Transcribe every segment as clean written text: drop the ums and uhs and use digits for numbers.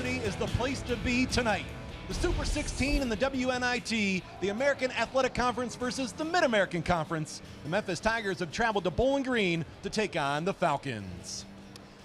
City is the place to be tonight. The Super 16 in the WNIT, the American Athletic Conference versus the Mid-American Conference. The Memphis Tigers have traveled to Bowling Green to take on the Falcons.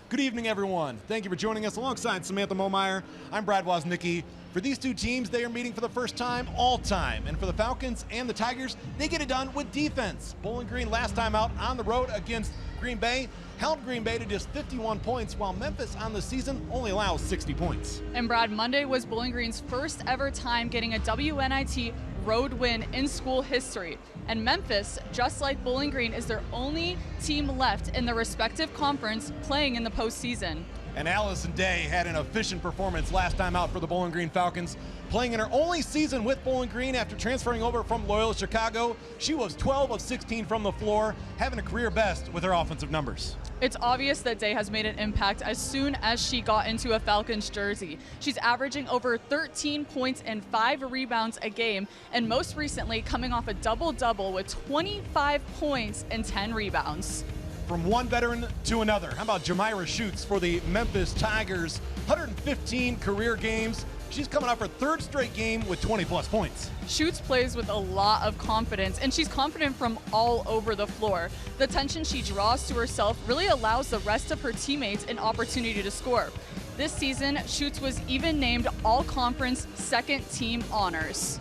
Good evening, everyone. Thank you for joining us alongside Samantha Momeyer. I'm Brad Woznicki. For these two teams, they are meeting for the first time all time. And for the Falcons and the Tigers, they get it done with defense. Bowling Green last time out on the road against Green Bay held Green Bay to just 51 points, while Memphis on the season only allows 60 points. And Brad, Monday was Bowling Green's first ever time getting a WNIT road win in school history. And Memphis, just like Bowling Green, is their only team left in the respective conference playing in the postseason. And Allison Day had an efficient performance last time out for the Bowling Green Falcons, playing in her only season with Bowling Green after transferring over from Loyola Chicago. She was 12 of 16 from the floor, having a career best with her offensive numbers. It's obvious that Day has made an impact as soon as she got into a Falcons jersey. She's averaging over 13 points and 5 rebounds a game, and most recently coming off a double-double with 25 points and 10 rebounds. From one veteran to another, how about Jamira Schutz for the Memphis Tigers? 115 career games. She's coming off her third straight game with 20-plus points. Schutz plays with a lot of confidence, and she's confident from all over the floor. The attention she draws to herself really allows the rest of her teammates an opportunity to score. This season, Schutz was even named All-Conference Second Team Honors.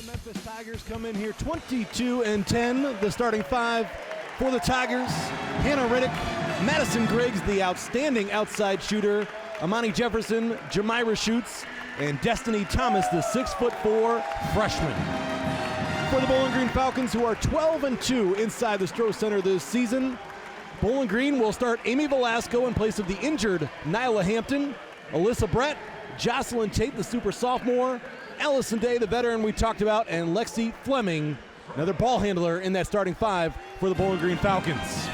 Memphis Tigers come in here 22-10, the starting five for the Tigers. Hannah Riddick, Madison Griggs, the outstanding outside shooter, Amani Jefferson, Jamira Schutz, and Destiny Thomas, the 6'4" freshman. For the Bowling Green Falcons, who are 12-2 inside the Stroh Center this season, Bowling Green will start Amy Velasco in place of the injured Nyla Hampton, Alyssa Brett, Jocelyn Tate, the super sophomore, Allison Day, the veteran we talked about, and Lexi Fleming, another ball handler in that starting five for the Bowling Green Falcons.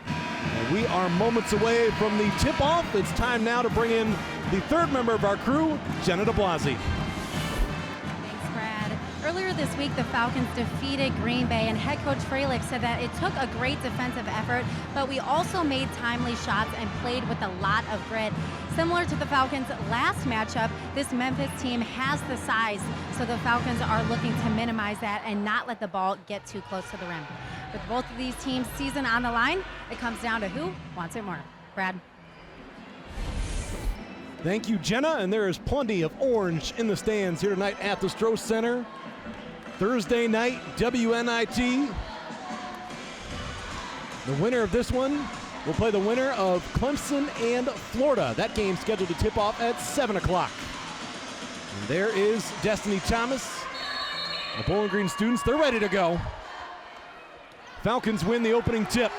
And we are moments away from the tip-off. It's time now to bring in the third member of our crew, Jenna DeBlasi. Thanks, Brad. Earlier this week, the Falcons defeated Green Bay, and head coach Freilich said that it took a great defensive effort, but we also made timely shots and played with a lot of grit. Similar to the Falcons' last matchup, this Memphis team has the size, so the Falcons are looking to minimize that and not let the ball get too close to the rim. With both of these teams' season on the line, it comes down to who wants it more. Brad. Thank you, Jenna, and there is plenty of orange in the stands here tonight at the Stroh Center. Thursday night, WNIT. The winner of this one will play the winner of Clemson and Florida. That game scheduled to tip off at 7 o'clock. And there is Destiny Thomas. The Bowling Green students, they're ready to go. Falcons win the opening tip.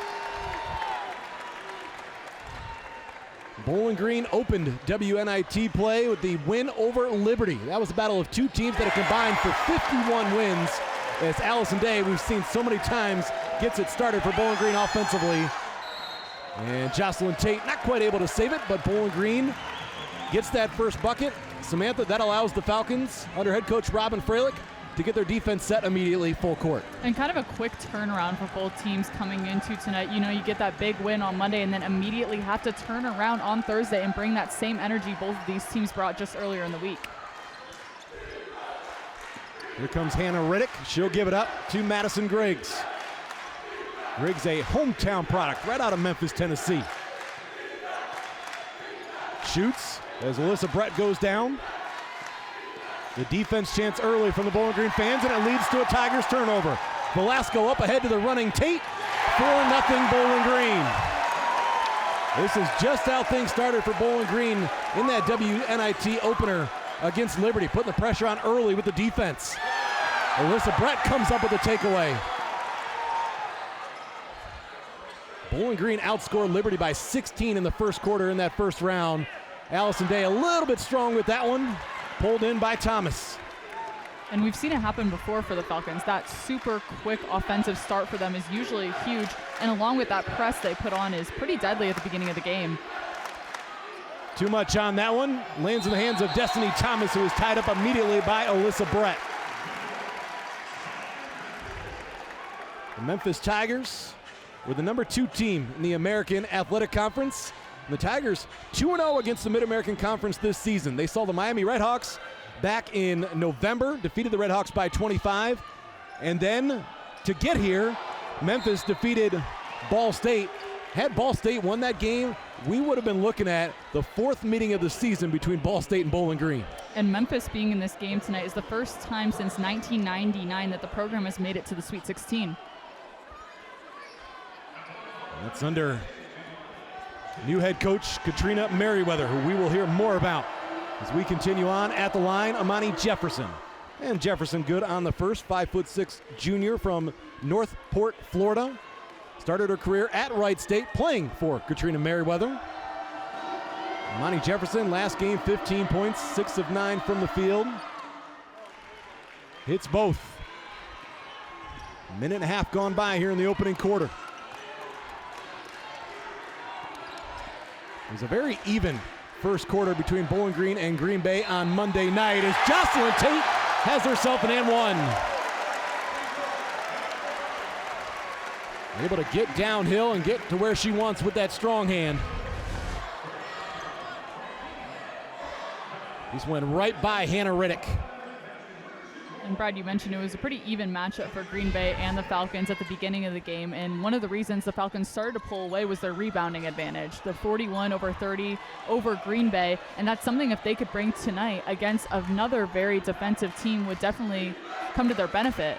Bowling Green opened WNIT play with the win over Liberty. That was a battle of two teams that have combined for 51 wins. As Allison Day, we've seen so many times, gets it started for Bowling Green offensively. And Jocelyn Tate not quite able to save it, but Bowling Green gets that first bucket. Samantha, that allows the Falcons, under head coach Robin Freilich, to get their defense set immediately full court. And kind of a quick turnaround for both teams coming into tonight. You know, you get that big win on Monday and then immediately have to turn around on Thursday and bring that same energy both of these teams brought just earlier in the week. Here comes Hannah Riddick. She'll give it up to Madison Griggs. Griggs, a hometown product right out of Memphis, Tennessee. Shoots as Alyssa Brett goes down. The defense chance early from the Bowling Green fans, and it leads to a Tigers turnover. Velasco up ahead to the running Tate. 4-0 Bowling Green. This is just how things started for Bowling Green in that WNIT opener against Liberty, putting the pressure on early with the defense. Alyssa Brett comes up with the takeaway. Bowling Green outscored Liberty by 16 in the first quarter in that first round. Allison Day a little bit strong with that one, pulled in by Thomas. And we've seen it happen before for the Falcons. That super quick offensive start for them is usually huge, and along with that press they put on is pretty deadly at the beginning of the game. Too much on that one. Lands in the hands of Destiny Thomas, who is tied up immediately by Alyssa Brett. The Memphis Tigers were the number 2 team in the American Athletic Conference. And the Tigers 2-0 against the Mid-American Conference this season. They saw the Miami Redhawks back in November, defeated the Redhawks by 25. And then to get here, Memphis defeated Ball State. Had Ball State won that game, we would have been looking at the 4th meeting of the season between Ball State and Bowling Green. And Memphis being in this game tonight is the first time since 1999 that the program has made it to the Sweet 16. That's under new head coach Katrina Merriweather, who we will hear more about as we continue on. At the line, Amani Jefferson. And Jefferson good on the first, 5'6" junior from Northport, Florida. Started her career at Wright State, playing for Katrina Merriweather. Amani Jefferson, last game, 15 points, 6 of 9 from the field. Hits both. Minute and a half gone by here in the opening quarter. It was a very even first quarter between Bowling Green and Green Bay on Monday night as Jocelyn Tate has herself an and one. Able to get downhill and get to where she wants with that strong hand. This went right by Hannah Riddick. And Brad, you mentioned it was a pretty even matchup for Green Bay and the Falcons at the beginning of the game. And one of the reasons the Falcons started to pull away was their rebounding advantage, the 41-30 over Green Bay. And that's something if they could bring tonight against another very defensive team would definitely come to their benefit.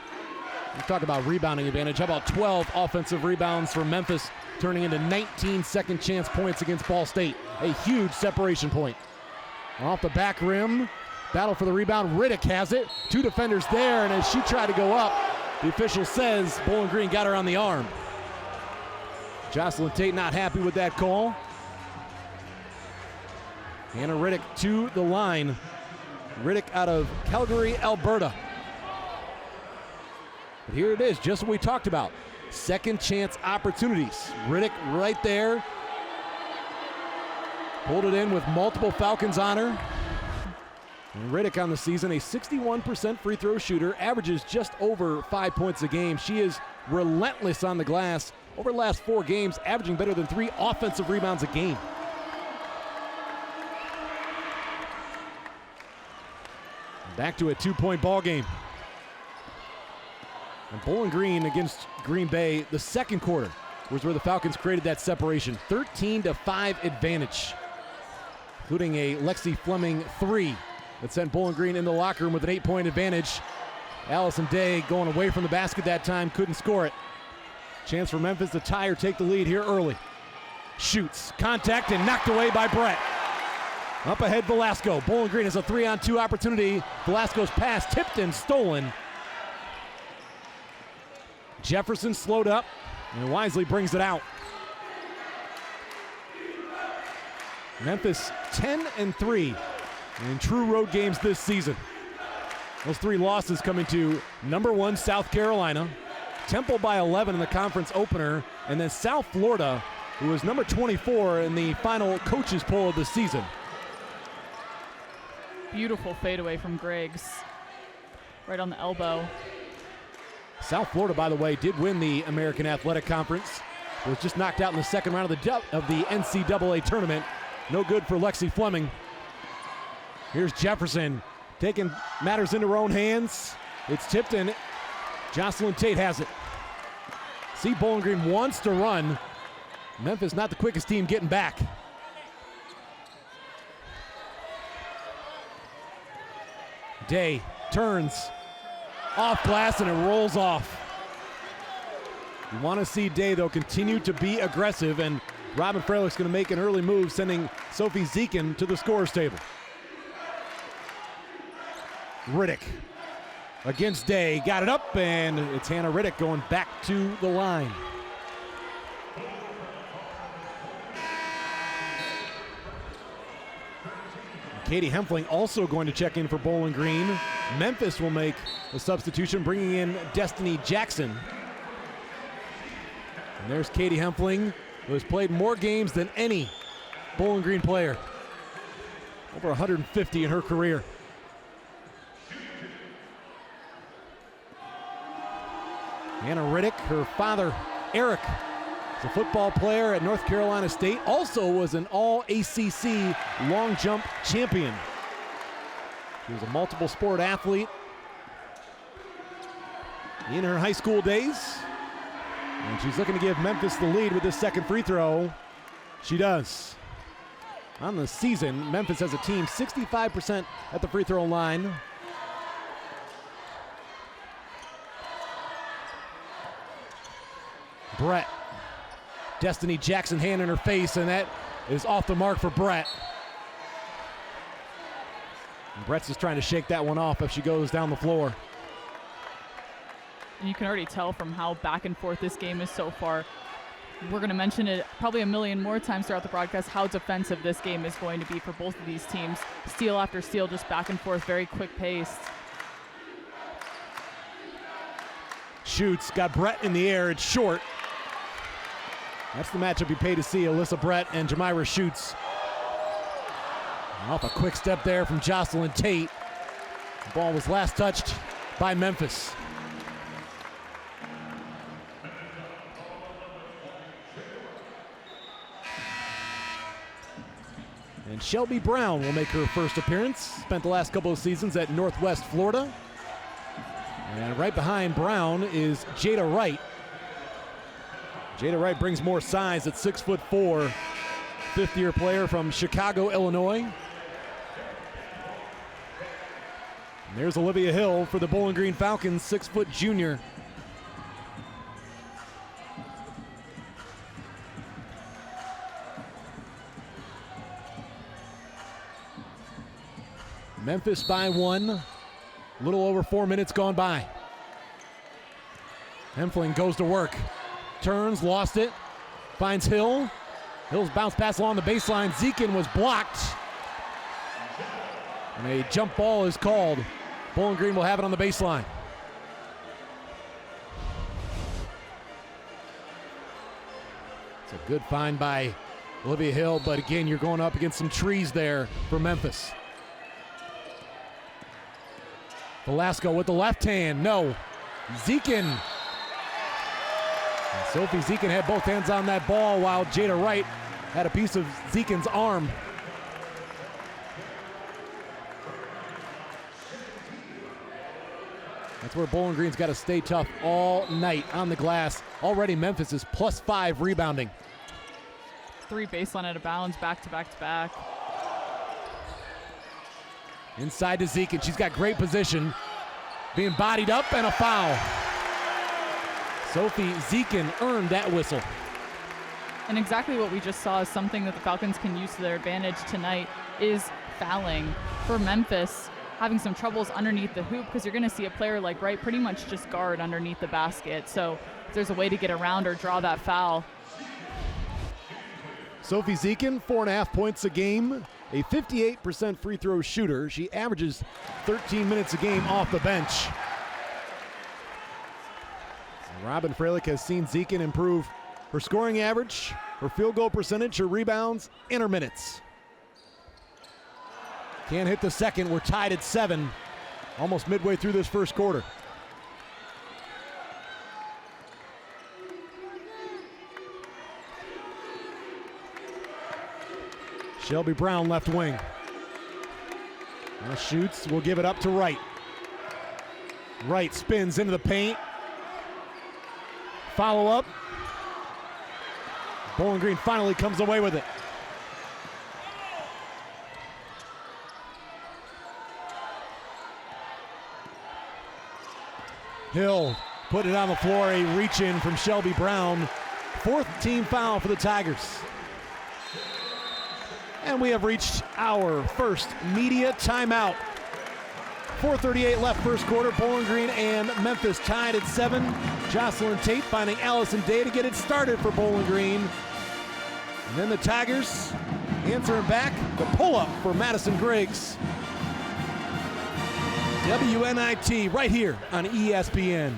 You talk about rebounding advantage. How about 12 offensive rebounds for Memphis, turning into 19 second chance points against Ball State. A huge separation point. Off the back rim, battle for the rebound. Riddick has it. 2 defenders there, and as she tried to go up, the official says Bowling Green got her on the arm. Jocelyn Tate not happy with that call. Hannah Riddick to the line. Riddick out of Calgary, Alberta. But here it is, just what we talked about. Second chance opportunities. Riddick right there. Pulled it in with multiple Falcons on her. And Riddick on the season, a 61% free throw shooter, averages just over 5 points a game. She is relentless on the glass. Over the last 4 games, averaging better than 3 offensive rebounds a game. Back to a 2-point ball game. And Bowling Green against Green Bay, the second quarter was where the Falcons created that separation. 13-5 advantage, including a Lexi Fleming 3 that sent Bowling Green in the locker room with an 8-point advantage. Allison Day going away from the basket that time, couldn't score it. Chance for Memphis to tie or take the lead here early. Shoots, contact, and knocked away by Brett. Up ahead, Velasco. Bowling Green has a 3-on-2 opportunity. Velasco's pass tipped and stolen. Jefferson slowed up and wisely brings it out. Memphis 10-3 in true road games this season. Those 3 losses coming to number 1 South Carolina, Temple by 11 in the conference opener, and then South Florida, who was number 24 in the final coaches poll of the season. Beautiful fadeaway from Griggs, right on the elbow. South Florida, by the way, did win the American Athletic Conference. It was just knocked out in the second round of the NCAA tournament. No good for Lexi Fleming. Here's Jefferson taking matters into her own hands. It's tipped in. Jocelyn Tate has it. See, Bowling Green wants to run. Memphis not the quickest team getting back. Day turns off glass and it rolls off. You want to see Day, though, continue to be aggressive, and Robin Freilich's going to make an early move, sending Sophie Zekin to the scorer's table. Riddick against Day, got it up, and it's Hannah Riddick going back to the line. Katie Hempfling also going to check in for Bowling Green. Memphis will make a substitution, bringing in Destiny Jackson. And there's Katie Hempfling, who has played more games than any Bowling Green player. Over 150 in her career. Hannah Riddick, her father, Eric, He's a football player at North Carolina State. Also was an all-ACC long jump champion. She was a multiple sport athlete in her high school days. And she's looking to give Memphis the lead with this second free throw. She does. On the season, Memphis has a team 65% at the free throw line. Brett. Destiny Jackson hand in her face, and that is off the mark for Brett. And Brett's just trying to shake that one off as she goes down the floor. And you can already tell from how back and forth this game is so far. We're going to mention it probably a million more times throughout the broadcast, how defensive this game is going to be for both of these teams. Steal after steal, just back and forth, very quick paced. Shoots, got Brett in the air, it's short. That's the matchup you pay to see, Alyssa Brett and Jamira Shoots. Off a quick step there from Jocelyn Tate. The ball was last touched by Memphis. And Shelby Brown will make her first appearance. Spent the last couple of seasons at Northwest Florida. And right behind Brown is Jada Wright. Jada Wright brings more size at 6'4", fifth-year player from Chicago, Illinois. And there's Olivia Hill for the Bowling Green Falcons, 6-foot junior. Memphis by one. A little over 4 minutes gone by. Hempfling goes to work. Turns, lost it. Finds Hill. Hill's bounce pass along the baseline. Zekin was blocked. And a jump ball is called. Bowling Green will have it on the baseline. It's a good find by Olivia Hill, but again, you're going up against some trees there for Memphis. Velasco with the left hand, no. Zekin. And Sophie Zekin had both hands on that ball while Jada Wright had a piece of Zekin's arm. That's where Bowling Green's got to stay tough all night on the glass. Already Memphis is +5 rebounding. 3 baseline out of bounds, back to back to back. Inside to Zeke, and she's got great position. Being bodied up and a foul. Sophie Zekin earned that whistle. And exactly what we just saw is something that the Falcons can use to their advantage tonight is fouling. For Memphis, having some troubles underneath the hoop, because you're going to see a player like Wright pretty much just guard underneath the basket. So if there's a way to get around or draw that foul. Sophie Zekin, 4.5 points a game, a 58% free throw shooter. She averages 13 minutes a game off the bench. Robin Freilich has seen Zekin improve her scoring average, her field goal percentage, her rebounds, and her minutes. Can't hit the second. We're tied at 7, almost midway through this first quarter. Shelby Brown, left wing. Now shoots, will give it up to Wright. Wright spins into the paint. Follow up. Bowling Green finally comes away with it. Hill put it on the floor, a reach in from Shelby Brown. 4th team foul for the Tigers. And we have reached our first media timeout. 4:38 left first quarter. Bowling Green and Memphis tied at 7. Jocelyn Tate finding Allison Day to get it started for Bowling Green. And then the Tigers answering back. The pull-up for Madison Griggs. WNIT right here on ESPN.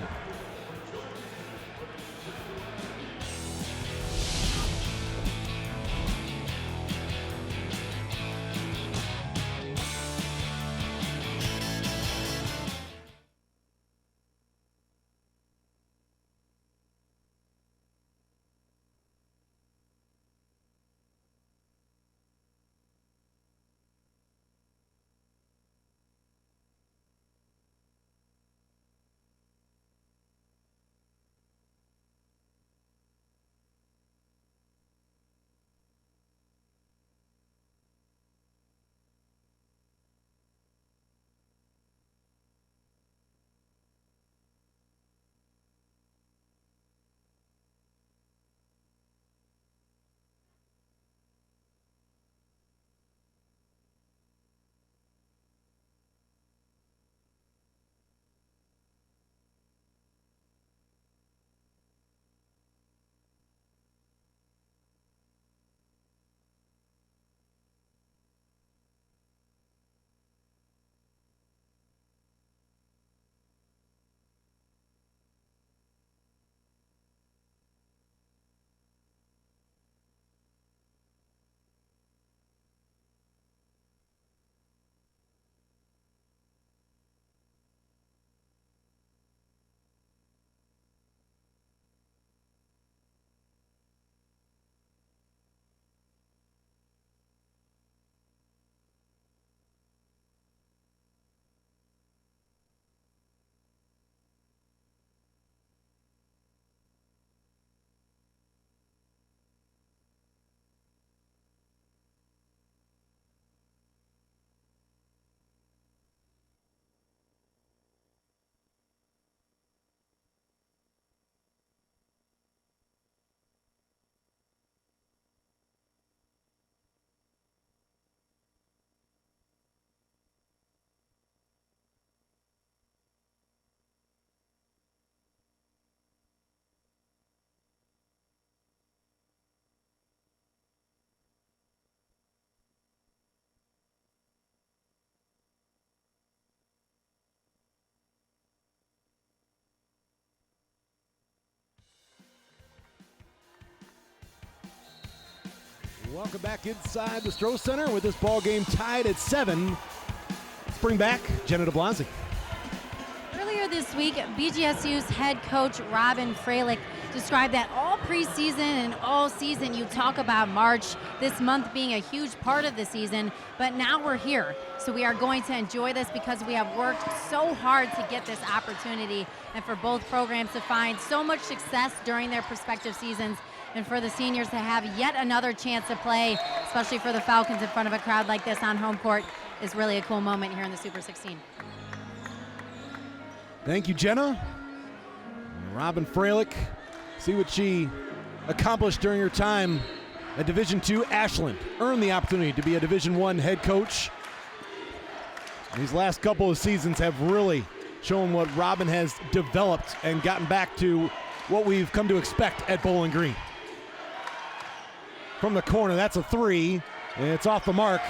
Welcome back inside the Stroh Center with this ball game tied at 7. Let's bring back Jenna DeBlasi. Earlier this week, BGSU's head coach Robin Freilich described that all preseason and all season you talk about March, this month being a huge part of the season, but now we're here. So we are going to enjoy this because we have worked so hard to get this opportunity and for both programs to find so much success during their respective seasons and for the seniors to have yet another chance to play, especially for the Falcons in front of a crowd like this on home court, is really a cool moment here in the Super 16. Thank you, Jenna. Robin Freilich, see what she accomplished during her time at Division II Ashland. Earned the opportunity to be a Division I head coach. These last couple of seasons have really shown what Robin has developed and gotten back to what we've come to expect at Bowling Green. From the corner, that's a 3, and it's off the mark.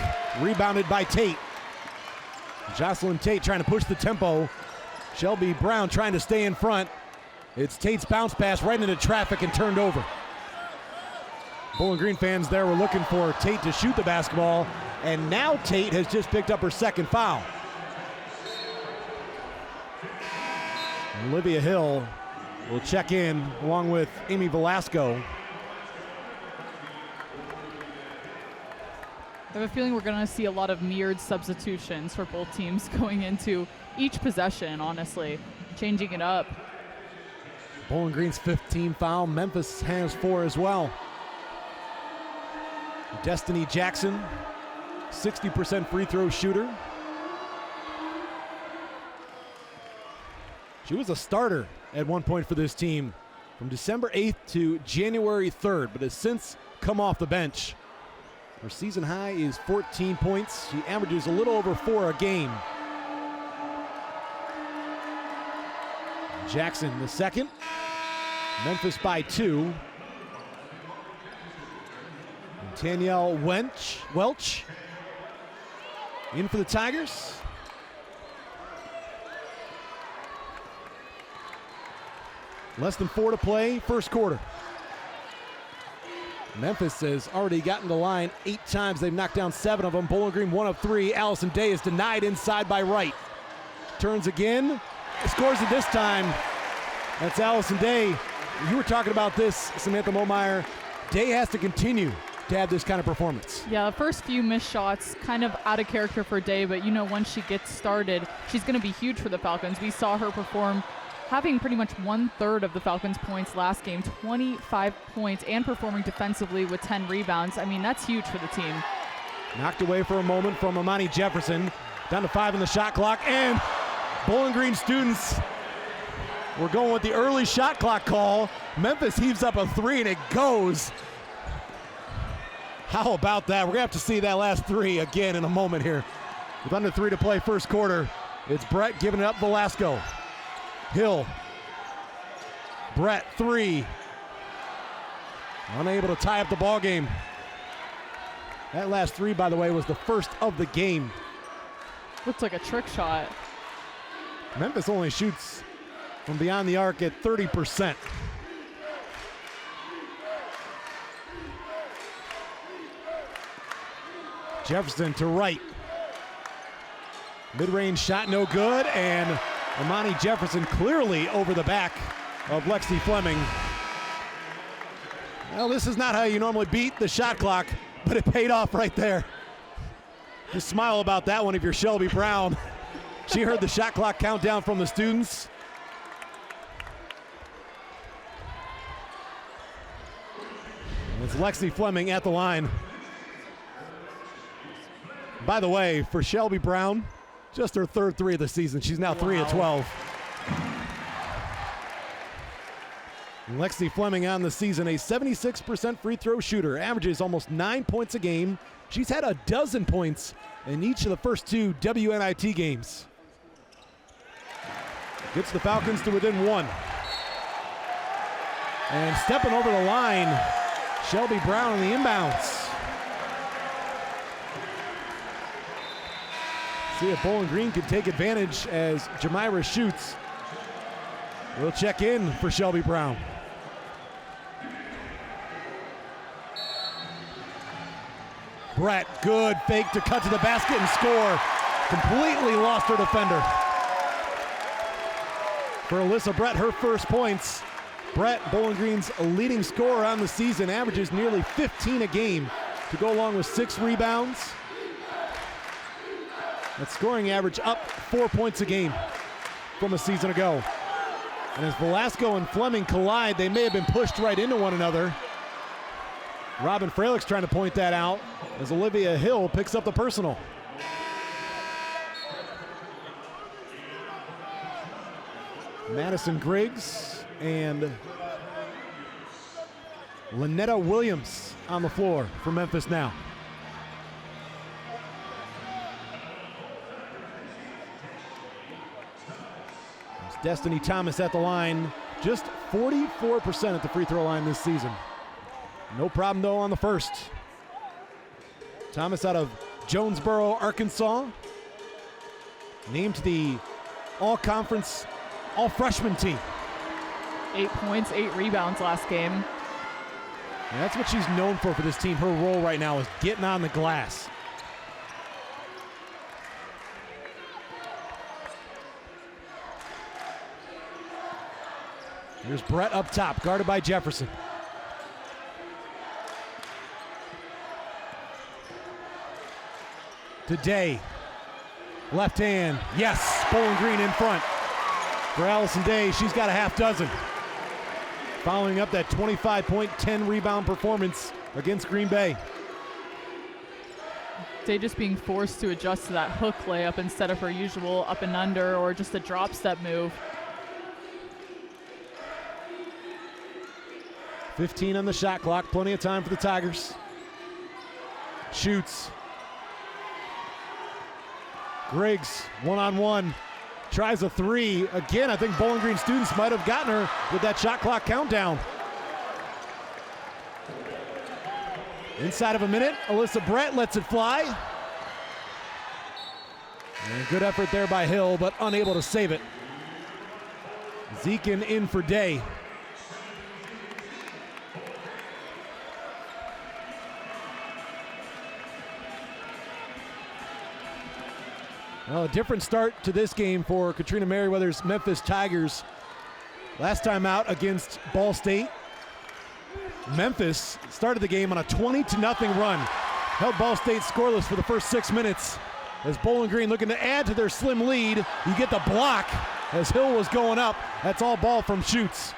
Rebounded by Tate. Jocelyn Tate trying to push the tempo. Shelby Brown trying to stay in front. It's Tate's bounce pass right into traffic and turned over. Bowling Green fans there were looking for Tate to shoot the basketball, and now Tate has just picked up her second foul. Olivia Hill will check in along with Amy Velasco. I have a feeling we're going to see a lot of mirrored substitutions for both teams going into each possession, honestly, changing it up. Bowling Green's 15 foul. Memphis has 4 as well. Destiny Jackson, 60% free throw shooter. She was a starter at one point for this team from December 8th to January 3rd, but has since come off the bench. Her season high is 14 points. She averages a little over 4 a game. Jackson the second. Memphis by 2. And Danielle Welch in for the Tigers. Less than 4 to play, first quarter. Memphis has already gotten the line 8 times. They've knocked down 7 of them. Bowling Green 1 of 3. Allison Day is denied inside by Wright. Turns again, scores it this time. That's Allison Day. You were talking about this, Samantha Momeyer. Day has to continue to have this kind of performance. Yeah, the first few missed shots, kind of out of character for Day, but you know, once she gets started, she's going to be huge for the Falcons. We saw her perform, having pretty much 1/3 of the Falcons' points last game, 25 points, and performing defensively with 10 rebounds. I mean, that's huge for the team. Knocked away for a moment from Amani Jefferson. Down to 5 in the shot clock, and Bowling Green students were going with the early shot clock call. Memphis heaves up a 3, and it goes. How about that? We're going to have to see that last 3 again in a moment here. With under 3 to play first quarter, it's Brett giving it up Velasco. Hill. Brett, 3. Unable to tie up the ball game. That last 3, by the way, was the first of the game. Looks like a trick shot. Memphis only shoots from beyond the arc at 30%. Jefferson to Wright. Mid-range shot no good, and Amani Jefferson clearly over the back of Lexi Fleming. Well, this is not how you normally beat the shot clock, but it paid off right there. Just smile about that one if you're Shelby Brown. She heard the shot clock countdown from the students. And it's Lexi Fleming at the line. By the way, for Shelby Brown, just her 3rd 3 of the season. She's now 3 of 12. And Lexi Fleming on the season, a 76% free throw shooter, averages almost 9 points a game. She's had a dozen points in each of the first 2 WNIT games. Gets the Falcons to within 1. And stepping over the line, Shelby Brown on the inbounds. See if Bowling Green can take advantage as Jamira shoots. We'll check in for Shelby Brown. Brett, good fake to cut to the basket and score. Completely lost her defender. For Alyssa Brett, her first points. Brett, Bowling Green's leading scorer on the season, averages nearly 15 a game to go along with 6 rebounds. That scoring average up 4 points a game from a season ago. And as Velasco and Fleming collide, they may have been pushed right into one another. Robin Freilich trying to point that out as Olivia Hill picks up the personal. Madison Griggs and Lynetta Williams on the floor for Memphis now. There's Destiny Thomas at the line, just 44% at the free throw line this season. No problem though on the first. Thomas out of Jonesboro, Arkansas, named to the all-conference, all-freshman team. 8 points, 8 rebounds last game. And that's what she's known for this team. Her role right now is getting on the glass. Here's Brett up top, guarded by Jefferson. Today, left hand, yes, Bowling Green in front. For Allison Day, she's got a half dozen. Following up that 25-point, 10-rebound performance against Green Bay. Day just being forced to adjust to that hook layup instead of her usual up and under or just a drop step move. 15 on the shot clock, plenty of time for the Tigers. Shoots. Griggs, one-on-one, tries a 3. Again, I think Bowling Green students might have gotten her with that shot clock countdown. Inside of a minute, Alyssa Brett lets it fly. And good effort there by Hill, but unable to save it. Zekin in for Day. Well, a different start to this game for Katrina Merriweather's Memphis Tigers. Last time out against Ball State, Memphis started the game on a 20-0 run. Held Ball State scoreless for the first 6 minutes. As Bowling Green looking to add to their slim lead, you get the block as Hill was going up. That's all ball from Schutz.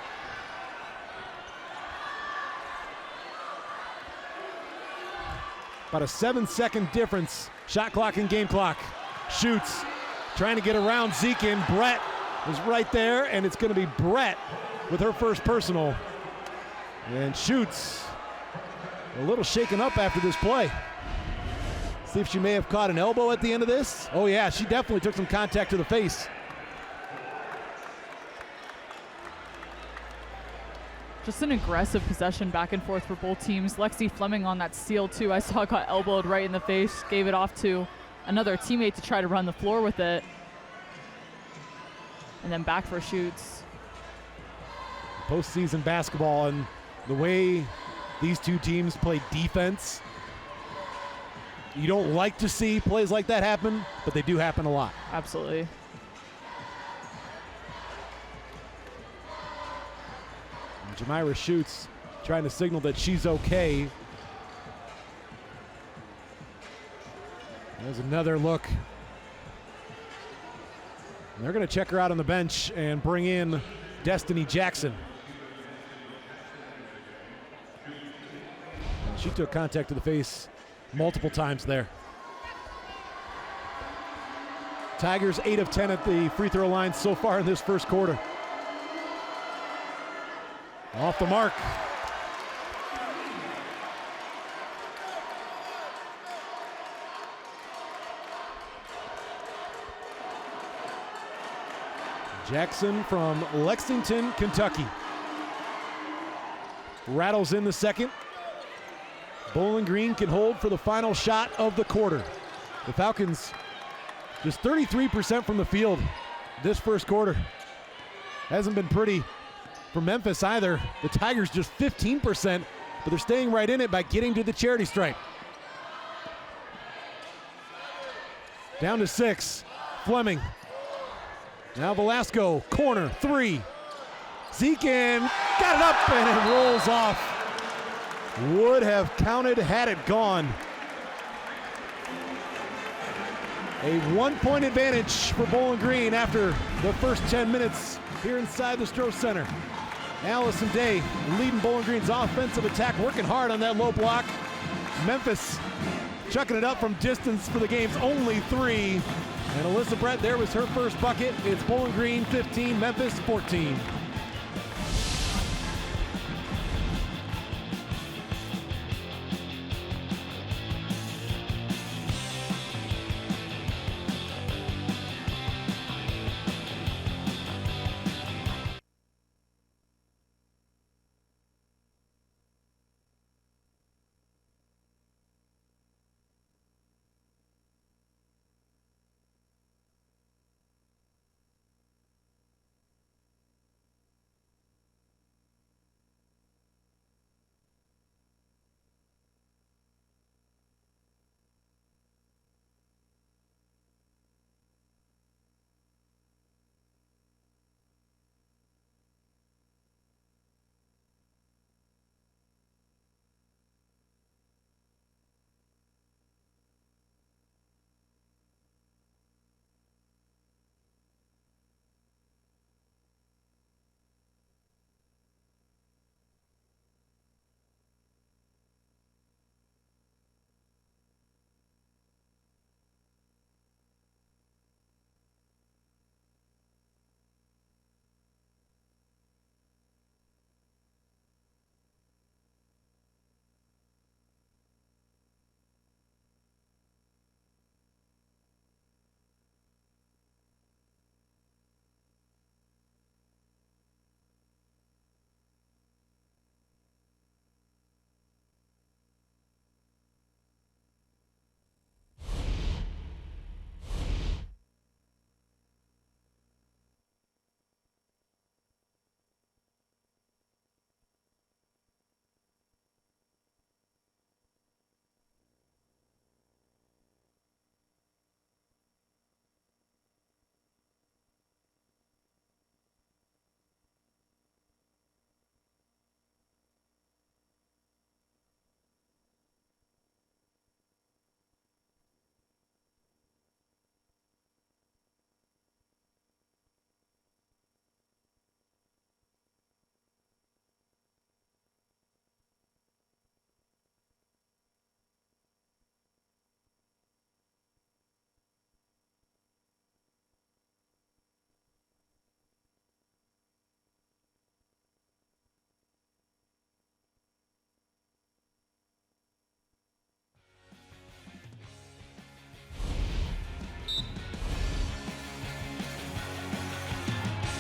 About a 7-second difference, shot clock and game clock. Schutz trying to get around Zekin. Brett is right there, and it's going to be Brett with her first personal. And Schutz a little shaken up after this play. See if she may have caught an elbow at the end of this. Oh yeah, she definitely took some contact to the face. Just an aggressive possession back and forth for both teams. Lexi Fleming on that steal too. I saw it got elbowed right in the face, gave it off to another teammate to try to run the floor with it. And then back for Schutz. Postseason basketball and the way these two teams play defense, you don't like to see plays like that happen, but they do happen a lot. Absolutely. And Jamira Schutz trying to signal that she's okay. There's another look. And they're going to check her out on the bench and bring in Destiny Jackson. And she took contact to the face multiple times there. Tigers 8 of 10 at the free throw line so far in this first quarter. Off the mark. Jackson from Lexington, Kentucky. Rattles in the second. Bowling Green can hold for the final shot of the quarter. The Falcons just 33% from the field this first quarter. Hasn't been pretty for Memphis either. The Tigers just 15%, but they're staying right in it by getting to the charity stripe. Down to 6. Fleming. Now Velasco, corner, 3. Zeke in, got it up, and it rolls off. Would have counted had it gone. A 1-point advantage for Bowling Green after the first 10 minutes here inside the Stroh Center. Allison Day leading Bowling Green's offensive attack, working hard on that low block. Memphis chucking it up from distance for the game's only 3. And Alyssa Brett, there was her first bucket. It's Bowling Green 15, Memphis 14.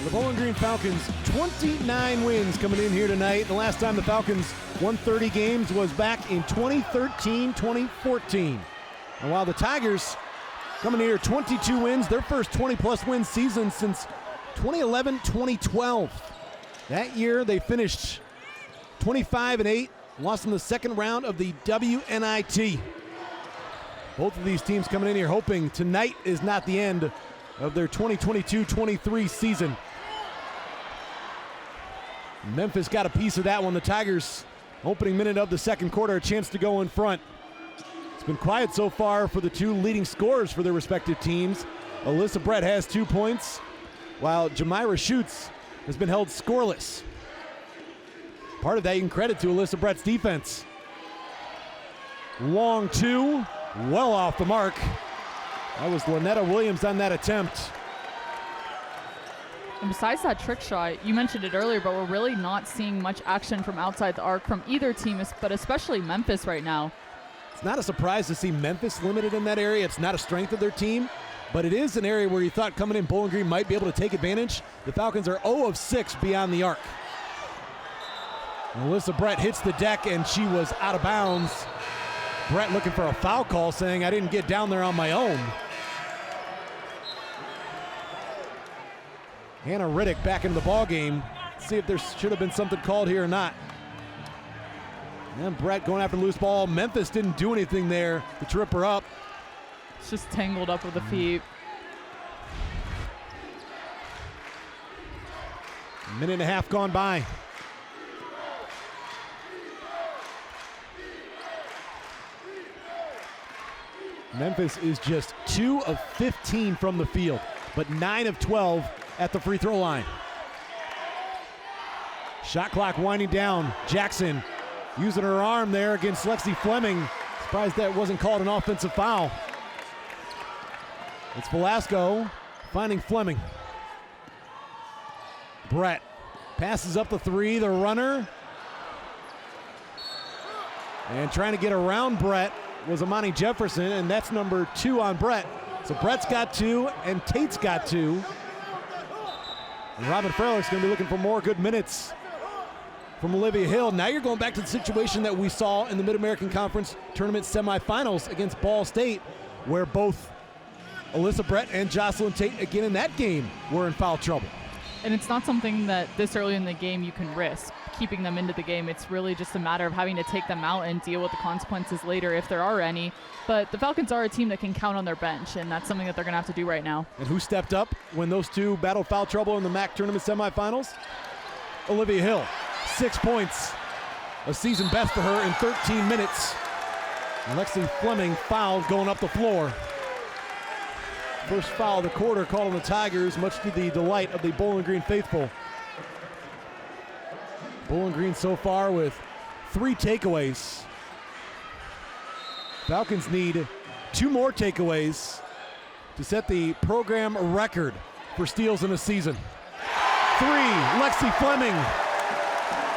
The Bowling Green Falcons, 29 wins coming in here tonight. The last time the Falcons won 30 games was back in 2013-2014. And while the Tigers coming in here 22 wins, their first 20-plus win season since 2011-2012. That year they finished 25-8, lost in the second round of the WNIT. Both of these teams coming in here hoping tonight is not the end of their 2022-23 season. Memphis got a piece of that one. The Tigers, opening minute of the second quarter, a chance to go in front. It's been quiet so far for the two leading scorers for their respective teams. Alyssa Brett has 2 points, while Jamira Schutz has been held scoreless. Part of that you can credit to Alyssa Brett's defense. Long 2, well off the mark. That was Lynetta Williams on that attempt. And besides that trick shot, you mentioned it earlier, but we're really not seeing much action from outside the arc from either team, but especially Memphis right now. It's not a surprise to see Memphis limited in that area. It's not a strength of their team, but it is an area where you thought coming in Bowling Green might be able to take advantage. The Falcons are 0 of 6 beyond the arc. Alyssa Brett hits the deck, and she was out of bounds. Brett looking for a foul call, saying, I didn't get down there on my own. Hannah Riddick back into the ball game. See if there should have been something called here or not. And Brett going after the loose ball. Memphis didn't do anything there to trip her up. It's just tangled up with the feet. A minute and a half gone by. Memphis is just 2 of 15 from the field, but 9 of 12 at the free throw line. Shot clock winding down. Jackson using her arm there against Lexi Fleming. Surprised that wasn't called an offensive foul. It's Velasco finding Fleming. Brett passes up the three, the runner. And trying to get around Brett was Amani Jefferson, and that's number 2 on Brett. So Brett's got 2, and Tate's got 2. And Robin Freilich's going to be looking for more good minutes from Olivia Hill. Now you're going back to the situation that we saw in the Mid-American Conference Tournament semifinals against Ball State, where both Alyssa Brett and Jocelyn Tate, again in that game, were in foul trouble. And it's not something that this early in the game you can risk, keeping them into the game. It's really just a matter of having to take them out and deal with the consequences later if there are any. But the Falcons are a team that can count on their bench, and that's something that they're going to have to do right now. And who stepped up when those two battled foul trouble in the MAC tournament semifinals? Olivia Hill, 6 points, a season best for her in 13 minutes. Lexi Fleming fouled going up the floor. First foul of the quarter called on the Tigers, much to the delight of the Bowling Green faithful. Bowling Green so far with 3 takeaways. Falcons need 2 more takeaways to set the program record for steals in a season. 3, Lexi Fleming,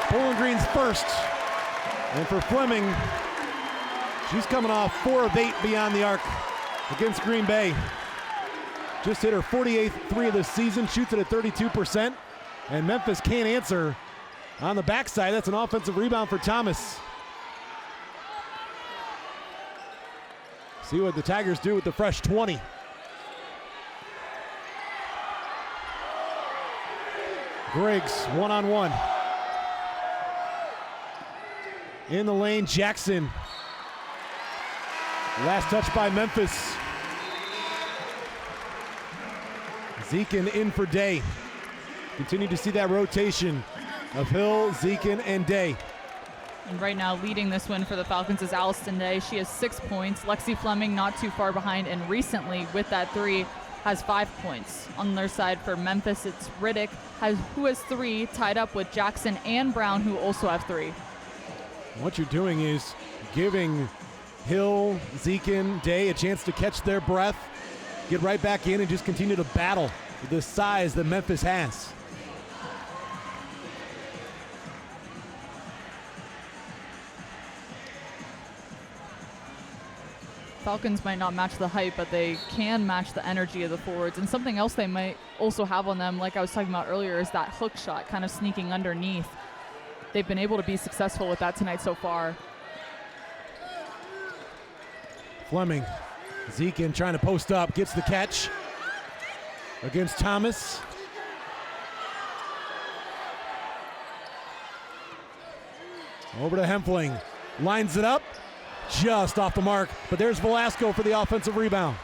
Bowling Green's first. And for Fleming, she's coming off 4 of 8 beyond the arc against Green Bay. Just hit her 48th 3 of the season, shoots it at 32%, and Memphis can't answer on the backside. That's an offensive rebound for Thomas. See what the Tigers do with the fresh 20. Griggs, one-on-one. In the lane, Jackson. Last touch by Memphis. Zekin in for Day. Continue to see that rotation of Hill, Zekin, and Day. And right now leading this win for the Falcons is Alliston Day. She has 6 points. Lexi Fleming not too far behind, and recently with that 3 has 5 points. On their side for Memphis, it's Riddick who has 3, tied up with Jackson and Brown, who also have 3. What you're doing is giving Hill, Zekin, Day a chance to catch their breath, get right back in, and just continue to battle with the size that Memphis has. Falcons might not match the height, but they can match the energy of the forwards. And something else they might also have on them, like I was talking about earlier, is that hook shot kind of sneaking underneath. They've been able to be successful with that tonight so far. Fleming, Zekin trying to post up, gets the catch against Thomas. Over to Hempfling, lines it up, just off the mark, but there's Velasco for the offensive rebound.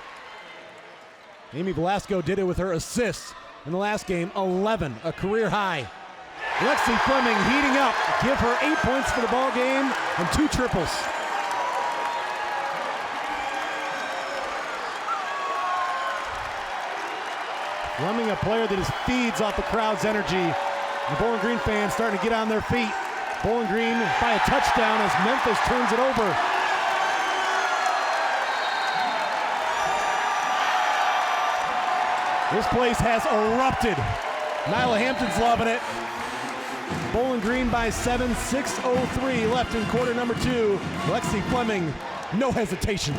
Amy Velasco did it with her assists in the last game, 11, a career high. Lexi Fleming heating up, give her 8 points for the ball game and 2 triples. Fleming, a player that feeds off the crowd's energy. The Bowling Green fans starting to get on their feet. Bowling Green by a touchdown as Memphis turns it over. This place has erupted. Nyla Hampton's loving it. Bowling Green by 7, 6:03 left in quarter number 2. Lexi Fleming, no hesitation.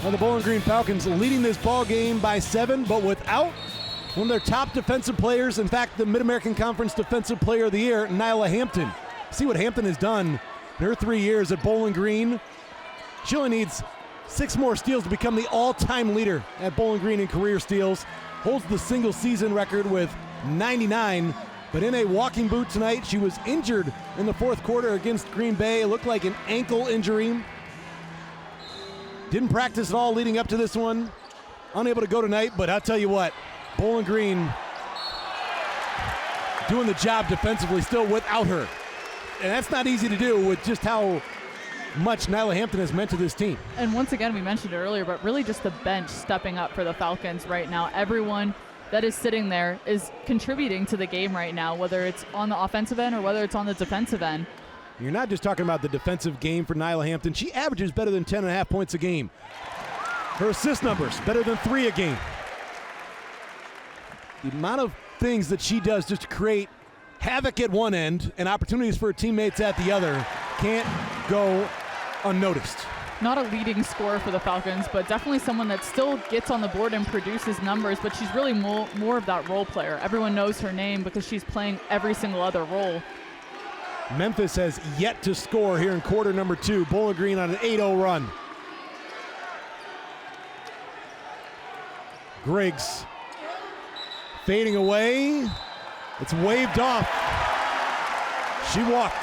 Now the Bowling Green Falcons leading this ball game by 7, but without one of their top defensive players, in fact, the Mid-American Conference Defensive Player of the Year, Nyla Hampton. See what Hampton has done in her 3 years at Bowling Green. She only needs 6 more steals to become the all-time leader at Bowling Green in career steals. Holds the single season record with 99, but in a walking boot tonight. She was injured in the fourth quarter against Green Bay. It looked like an ankle injury. Didn't practice at all leading up to this one. Unable to go tonight, but I'll tell you what, Bowling Green doing the job defensively still without her. And that's not easy to do with just how much Nyla Hampton has meant to this team. And once again, we mentioned it earlier, but really just the bench stepping up for the Falcons right now. Everyone that is sitting there is contributing to the game right now, whether it's on the offensive end or whether it's on the defensive end. You're not just talking about the defensive game for Nyla Hampton. She averages better than 10.5 points a game. Her assist numbers, better than 3 a game. The amount of things that she does just to create havoc at one end and opportunities for her teammates at the other can't go unnoticed. Not a leading scorer for the Falcons, but definitely someone that still gets on the board and produces numbers, but she's really more of that role player. Everyone knows her name because she's playing every single other role. Memphis has yet to score here in quarter number 2. Bowling Green on an 8-0 run. Griggs fading away. It's waved off. She walked.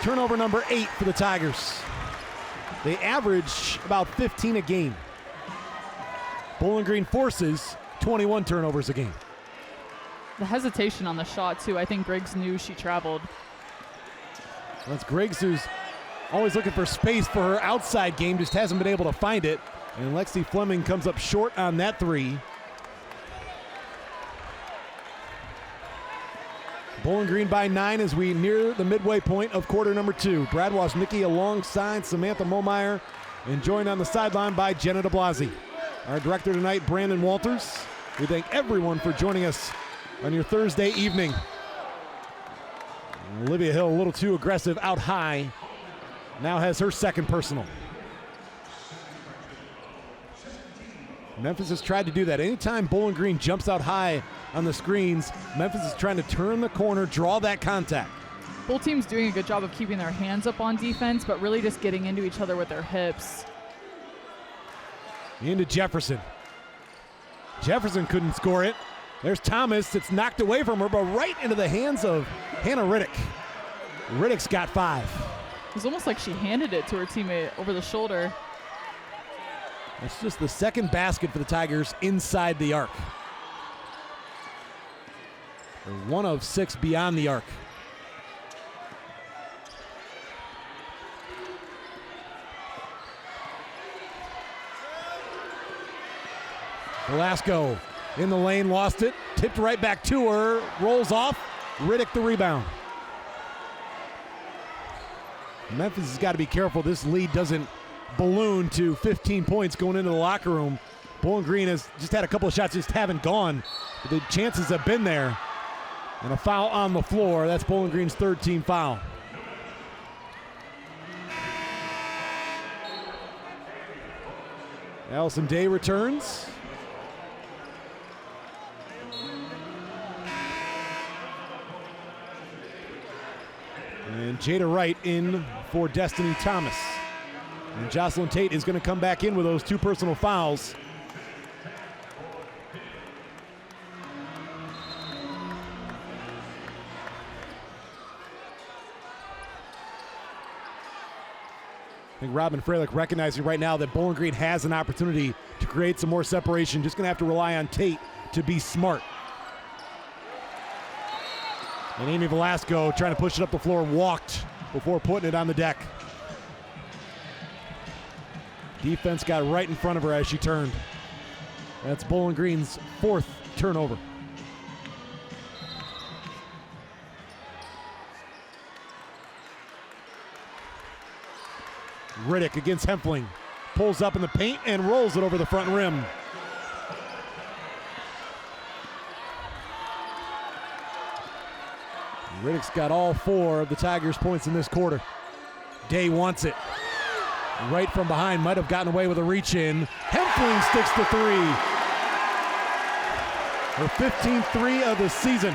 Turnover number 8 for the Tigers. They average about 15 a game. Bowling Green forces 21 turnovers a game. The hesitation on the shot, too. I think Griggs knew she traveled. That's Griggs, who's always looking for space for her outside game, just hasn't been able to find it. And Lexi Fleming comes up short on that 3. Bowling Green by 9 as we near the midway point of quarter number 2. Brad Woznicki alongside Samantha Momeyer, and joined on the sideline by Jenna DeBlasi. Our director tonight, Brandon Walters. We thank everyone for joining us on your Thursday evening. Olivia Hill, a little too aggressive out high. Now has her second personal. Memphis has tried to do that. Anytime Bowling Green jumps out high on the screens, Memphis is trying to turn the corner, draw that contact. Both teams doing a good job of keeping their hands up on defense, but really just getting into each other with their hips. Into Jefferson. Jefferson couldn't score it. There's Thomas. It's knocked away from her, but right into the hands of Hannah Riddick. Riddick's got 5. It was almost like she handed it to her teammate over the shoulder. That's just the second basket for the Tigers inside the arc. They're 1 of 6 beyond the arc. Velasco in the lane, lost it, tipped right back to her, rolls off, Riddick the rebound. Memphis has got to be careful this lead doesn't balloon to 15 points going into the locker room. Bowling Green has just had a couple of shots, just haven't gone. But the chances have been there. And a foul on the floor. That's Bowling Green's 3rd team foul. Allison Day returns. And Jada Wright in for Destiny Thomas. And Jocelyn Tate is going to come back in with those 2 personal fouls. I think Robin Freilich recognizing right now that Bowling Green has an opportunity to create some more separation. Just going to have to rely on Tate to be smart. And Amy Velasco trying to push it up the floor, walked before putting it on the deck. Defense got right in front of her as she turned. That's Bowling Green's 4th turnover. Riddick against Hempfling. Pulls up in the paint and rolls it over the front rim. Riddick's got all 4 of the Tigers' points in this quarter. Day wants it. Right from behind, might have gotten away with a reach in. Hempfling sticks the three. Her 15th three of the season.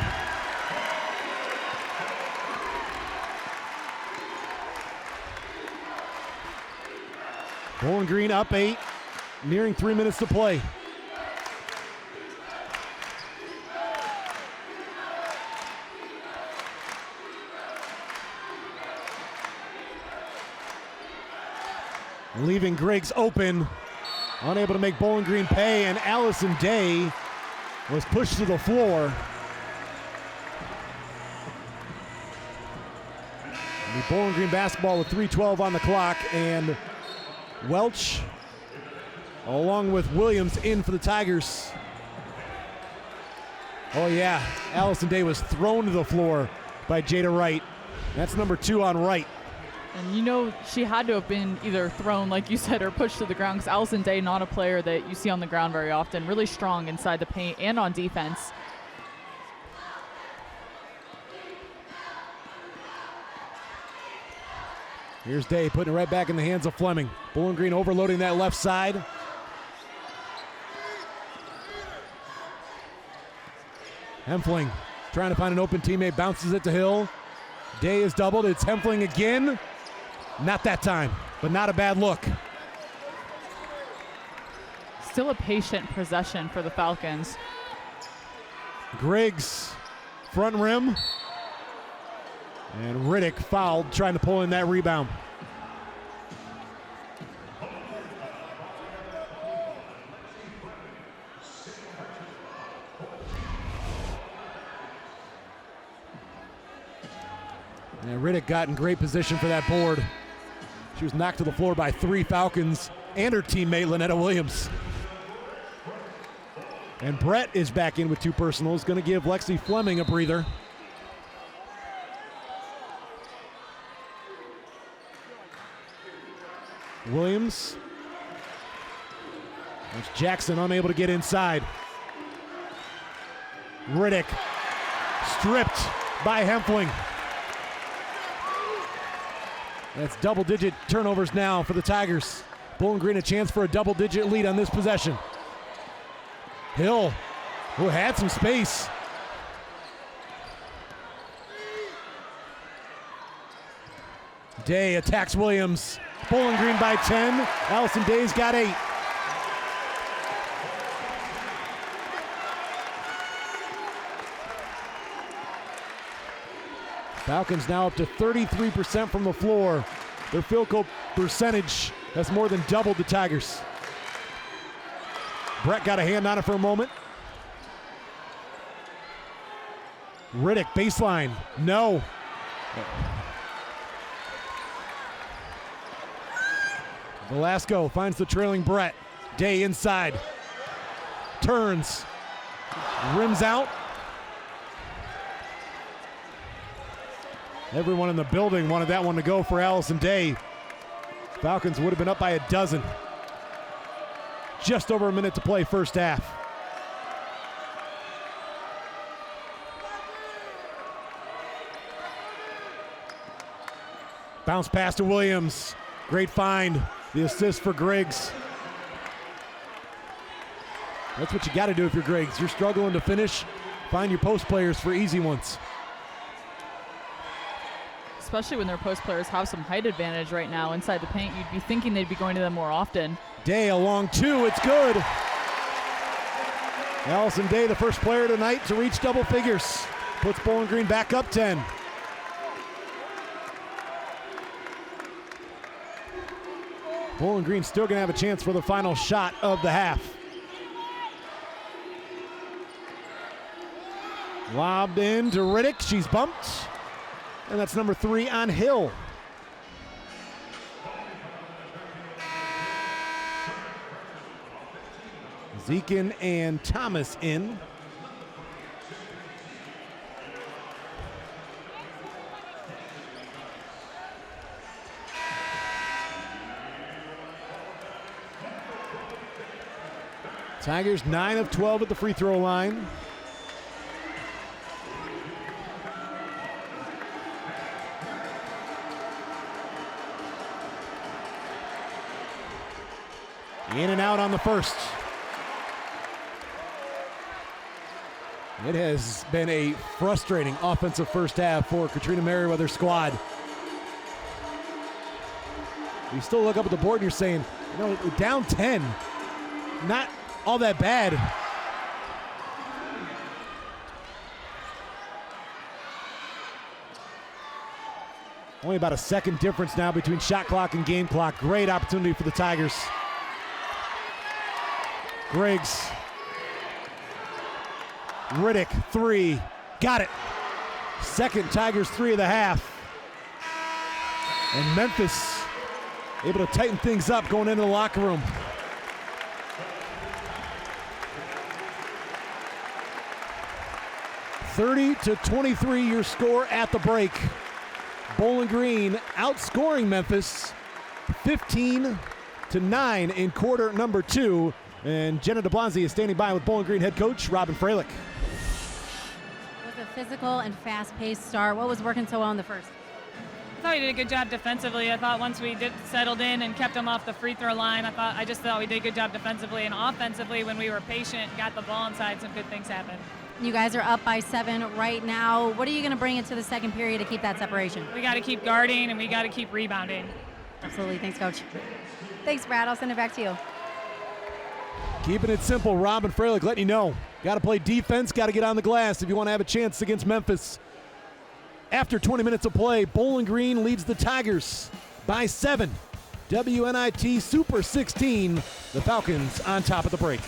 Bowling Green up 8, nearing 3 minutes to play. Leaving Griggs open, unable to make Bowling Green pay, and Allison Day was pushed to the floor. The Bowling Green basketball with 3:12 on the clock, and Welch, along with Williams, in for the Tigers. Oh yeah, Allison Day was thrown to the floor by Jada Wright. That's number 2 on Wright. And you know she had to have been either thrown, like you said, or pushed to the ground, because Allison Day, not a player that you see on the ground very often, really strong inside the paint and on defense. Here's Day putting it right back in the hands of Fleming. Bowling Green overloading that left side. Hempfling trying to find an open teammate, bounces it to Hill. Day is doubled, it's Hempfling again. Not that time, but not a bad look. Still a patient possession for the Falcons. Griggs, front rim. And Riddick fouled, trying to pull in that rebound. And Riddick got in great position for that board. She was knocked to the floor by 3 Falcons and her teammate Lynetta Williams. And Brett is back in with 2 personals, going to give Lexi Fleming a breather. Williams. There's Jackson unable to get inside. Riddick stripped by Hempfling. That's double-digit turnovers now for the Tigers. Bowling Green a chance for a double-digit lead on this possession. Hill, who had some space. Day attacks Williams. Bowling Green by 10. Allison Day's got 8. Falcons now up to 33% from the floor. Their field goal percentage has more than doubled the Tigers. Brett got a hand on it for a moment. Riddick, baseline, no. Velasco finds the trailing Brett. Day inside. Turns. Rims out. Everyone in the building wanted that one to go for Allison Day. Falcons would have been up by a dozen. Just over a minute to play first half. Bounce pass to Williams. Great find. The assist for Griggs. That's what you got to do if you're Griggs. You're struggling to finish. Find your post players for easy ones. Especially when their post players have some height advantage right now inside the paint. You'd be thinking they'd be going to them more often. Day along 2, it's good. Allison Day, the first player tonight to reach double figures. Puts Bowling Green back up 10. Bowling Green still gonna have a chance for the final shot of the half. Lobbed in to Riddick, she's bumped. And that's number 3 on Hill. Zekin and Thomas in. Tigers 9 of 12 at the free throw line. In and out on the first. It has been a frustrating offensive first half for Katrina Merriweather's squad. You still look up at the board and you're saying, you know, down 10, not all that bad. Only about a second difference now between shot clock and game clock. Great opportunity for the Tigers. Griggs. Riddick, three. Got it. Second Tigers three of the half. And Memphis able to tighten things up going into the locker room. (30-23) your score at the break. Bowling Green outscoring Memphis 15-9 in quarter number 2. And Jenna DeBlonzi is standing by with Bowling Green head coach Robin Freilich. It was a physical and fast-paced start. What was working so well in the first? I thought we did a good job defensively. I thought once we settled in and kept them off the free throw line, I just thought we did a good job defensively, and offensively when we were patient, got the ball inside, some good things happened. You guys are up by 7 right now. What are you going to bring into the second period to keep that separation? We got to keep guarding and we got to keep rebounding. Absolutely. Thanks, Coach. Thanks, Brad. I'll send it back to you. Keeping it simple, Robin Freilich letting you know. Got to play defense, got to get on the glass if you want to have a chance against Memphis. After 20 minutes of play, Bowling Green leads the Tigers by 7. WNIT Super 16, the Falcons on top of the break.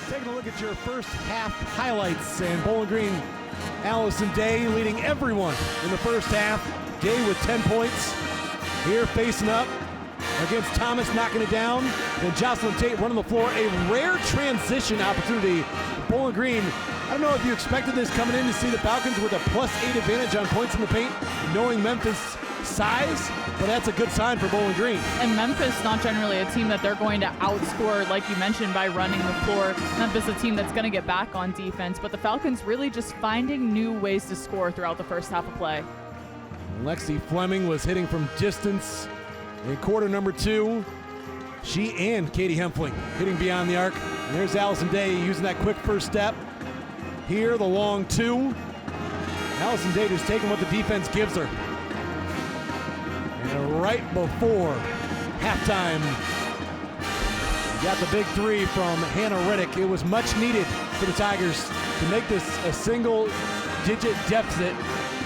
Taking a look at your first half highlights, and Bowling Green, Allison Day leading everyone in the first half. Day with 10 points. Here facing up against Thomas, knocking it down. Then Jocelyn Tate running the floor. A rare transition opportunity. Bowling Green, I don't know if you expected this coming in to see the Falcons with a +8 advantage on points in the paint, knowing Memphis size, but that's a good sign for Bowling Green. And Memphis, not generally a team that they're going to outscore, like you mentioned, by running the floor. Memphis, a team that's going to get back on defense, but the Falcons really just finding new ways to score throughout the first half of play. Lexi Fleming was hitting from distance in quarter number 2. She and Katie Hempfling hitting beyond the arc. And there's Allison Day using that quick first step. Here, the long 2. Allison Day just taking what the defense gives her. And right before halftime, we got the big 3 from Hannah Riddick. It was much needed for the Tigers to make this a single-digit deficit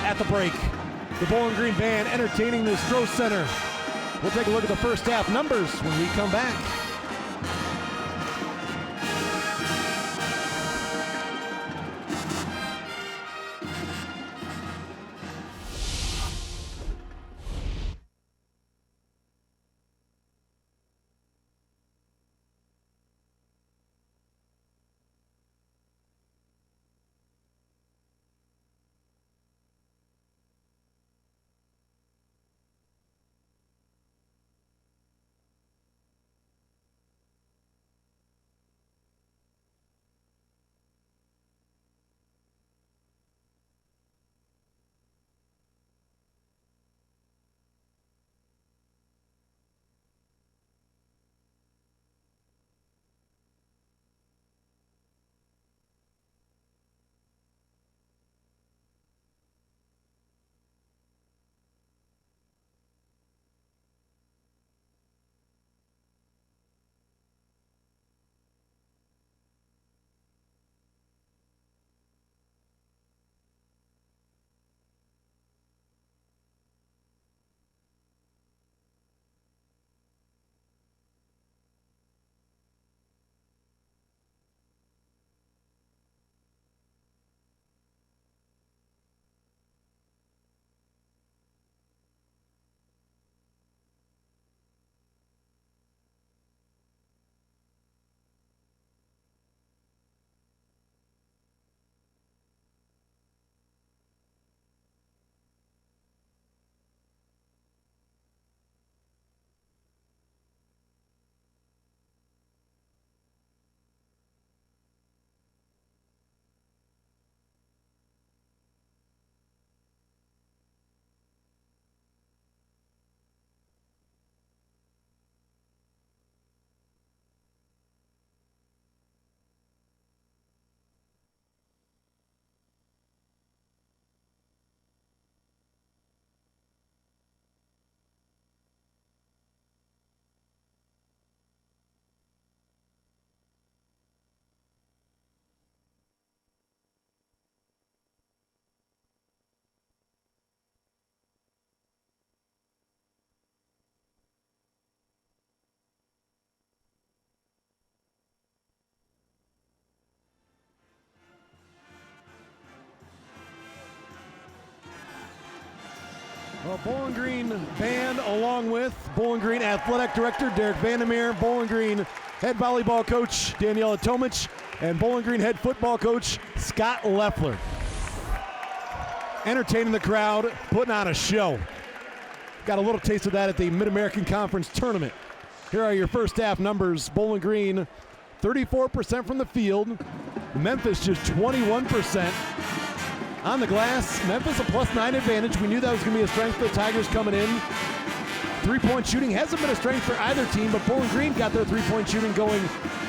at the break. The Bowling Green Band entertaining the Stroh Center. We'll take a look at the first half numbers when we come back. Well, Bowling Green Band, along with Bowling Green Athletic Director Derek Vandermeer, Bowling Green Head Volleyball Coach Daniela Tomich, and Bowling Green Head Football Coach Scott Leffler. Entertaining the crowd, putting on a show. Got a little taste of that at the Mid-American Conference Tournament. Here are your first half numbers. Bowling Green, 34% from the field. Memphis just 21%. On the glass, Memphis a +9 advantage. We knew that was going to be a strength for the Tigers coming in. Three-point shooting hasn't been a strength for either team, but Bowling Green got their three-point shooting going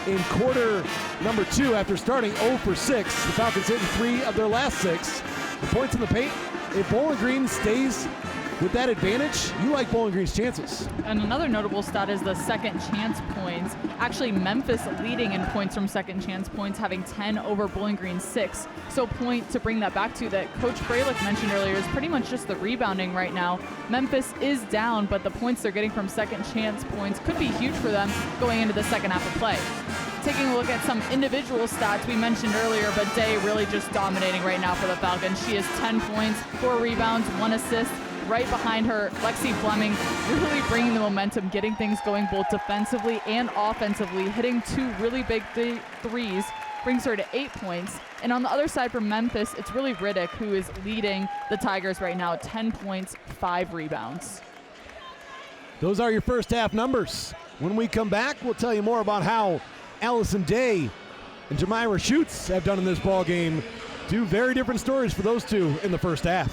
in quarter number 2 after starting 0 for 6. The Falcons hitting 3 of their last 6. The points in the paint, if Bowling Green stays with that advantage, you like Bowling Green's chances. And another notable stat is the second chance points. Actually, Memphis leading in points from second chance points, having 10 over Bowling Green 6. So point to bring that back to that Coach Freilich mentioned earlier is pretty much just the rebounding right now. Memphis is down, but the points they're getting from second chance points could be huge for them going into the second half of play. Taking a look at some individual stats we mentioned earlier, but Day really just dominating right now for the Falcons. She has 10 points, 4 rebounds, 1 assist. Right behind her, Lexi Fleming, really bringing the momentum, getting things going both defensively and offensively, hitting 2 really big threes brings her to 8 points. And on the other side for Memphis, it's really Riddick who is leading the Tigers right now, 10 points, 5 rebounds. Those are your first half numbers. When we come back, we'll tell you more about how Allison Day and Jemira Schutz have done in this ball game. Two very different stories for those two in the first half.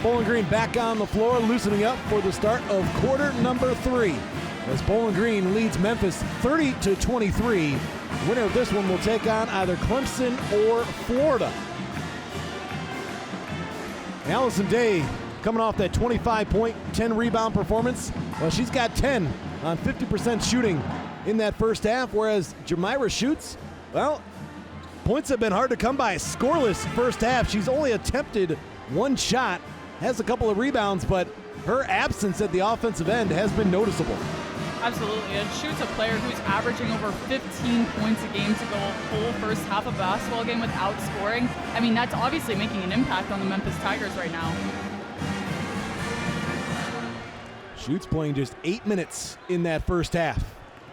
Bowling Green back on the floor, loosening up for the start of quarter number 3. As Bowling Green leads Memphis 30-23. Winner of this one will take on either Clemson or Florida. Allison Day coming off that 25-point, 10-rebound performance. Well, she's got 10 on 50% shooting in that first half, whereas Jemira Schutz, well, points have been hard to come by. Scoreless first half. She's only attempted one shot, has a couple of rebounds, but her absence at the offensive end has been noticeable. Absolutely, and Schutz a player who's averaging over 15 points a game to go a whole first half of a basketball game without scoring. I mean, that's obviously making an impact on the Memphis Tigers right now. Schutz playing just 8 minutes in that first half.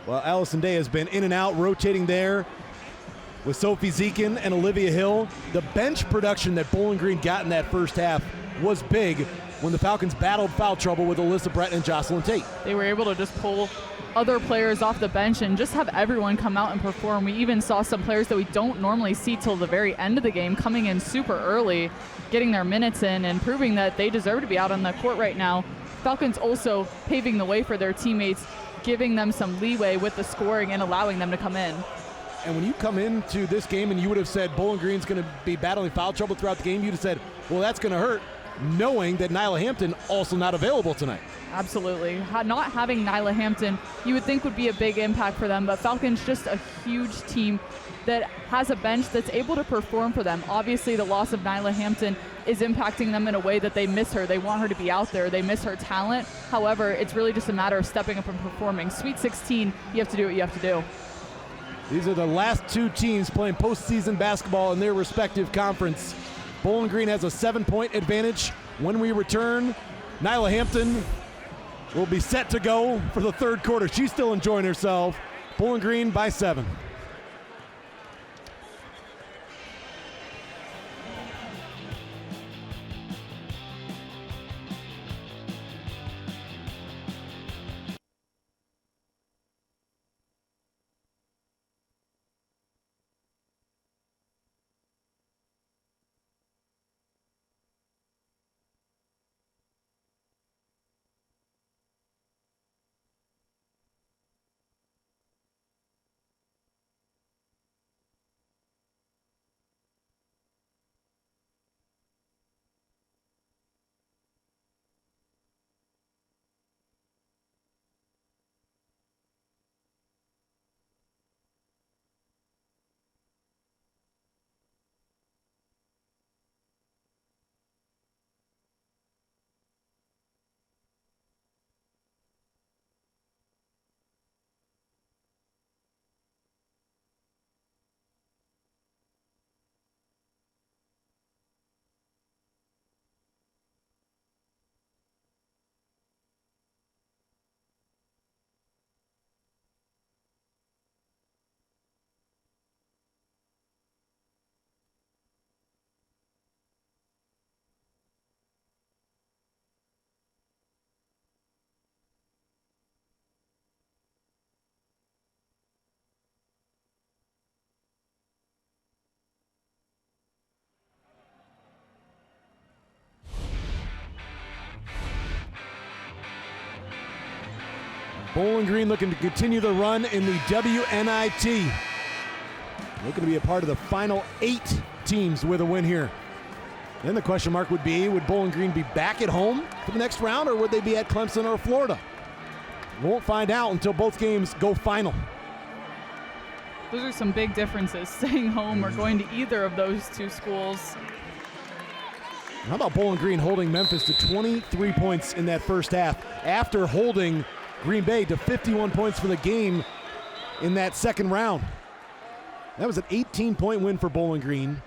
Well, Allison Day has been in and out, rotating there with Sophie Zekin and Olivia Hill. The bench production that Bowling Green got in that first half was big when the Falcons battled foul trouble with Alyssa Brett and Jocelyn Tate. They were able to just pull other players off the bench and just have everyone come out and perform. We even saw some players that we don't normally see till the very end of the game coming in super early, getting their minutes in and proving that they deserve to be out on the court right now. Falcons also paving the way for their teammates, giving them some leeway with the scoring and allowing them to come in. And when you come into this game and you would have said Bowling Green's going to be battling foul trouble throughout the game, you'd have said, well, that's going to hurt, knowing that Nyla Hampton also not available tonight. Absolutely. Not having Nyla Hampton, you would think would be a big impact for them, but Falcons just a huge team that has a bench that's able to perform for them. Obviously, the loss of Nyla Hampton is impacting them in a way that they miss her. They want her to be out there. They miss her talent. However, it's really just a matter of stepping up and performing. Sweet 16, you have to do what you have to do. These are the last two teams playing postseason basketball in their respective conference. Bowling Green has a 7-point advantage. When we return, Nyla Hampton will be set to go for the third quarter. She's still enjoying herself. Bowling Green by 7. Bowling Green looking to continue the run in the WNIT. Looking to be a part of the final 8 teams with a win here. Then the question mark would be, would Bowling Green be back at home for the next round, or would they be at Clemson or Florida? Won't find out until both games go final. Those are some big differences, staying home or going to either of those two schools. How about Bowling Green holding Memphis to 23 points in that first half after holding Green Bay to 51 points for the game in that second round? That was an 18-point win for Bowling Green.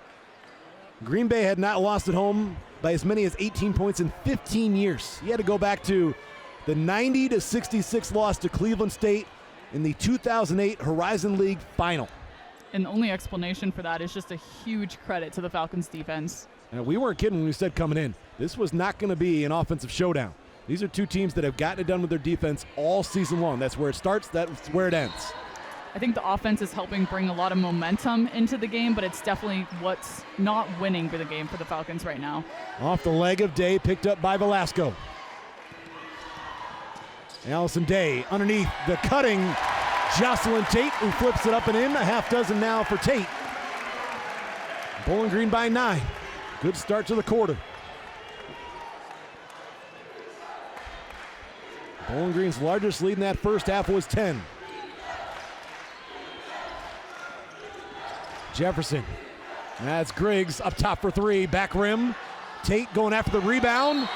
Green Bay had not lost at home by as many as 18 points in 15 years. You had to go back to the 90-66 loss to Cleveland State in the 2008 Horizon League final. And the only explanation for that is just a huge credit to the Falcons defense. And we weren't kidding when we said coming in, this was not going to be an offensive showdown. These are two teams that have gotten it done with their defense all season long. That's where it starts, that's where it ends. I think the offense is helping bring a lot of momentum into the game, but it's definitely what's not winning for the game for the Falcons right now. Off the leg of Day, picked up by Velasco. Allison Day underneath the cutting Jocelyn Tate, who flips it up and in. A half dozen now for Tate. Bowling Green by 9. Good start to the quarter. Bowling Green's largest lead in that first half was 10. Jefferson. That's Griggs up top for 3. Back rim. Tate going after the rebound.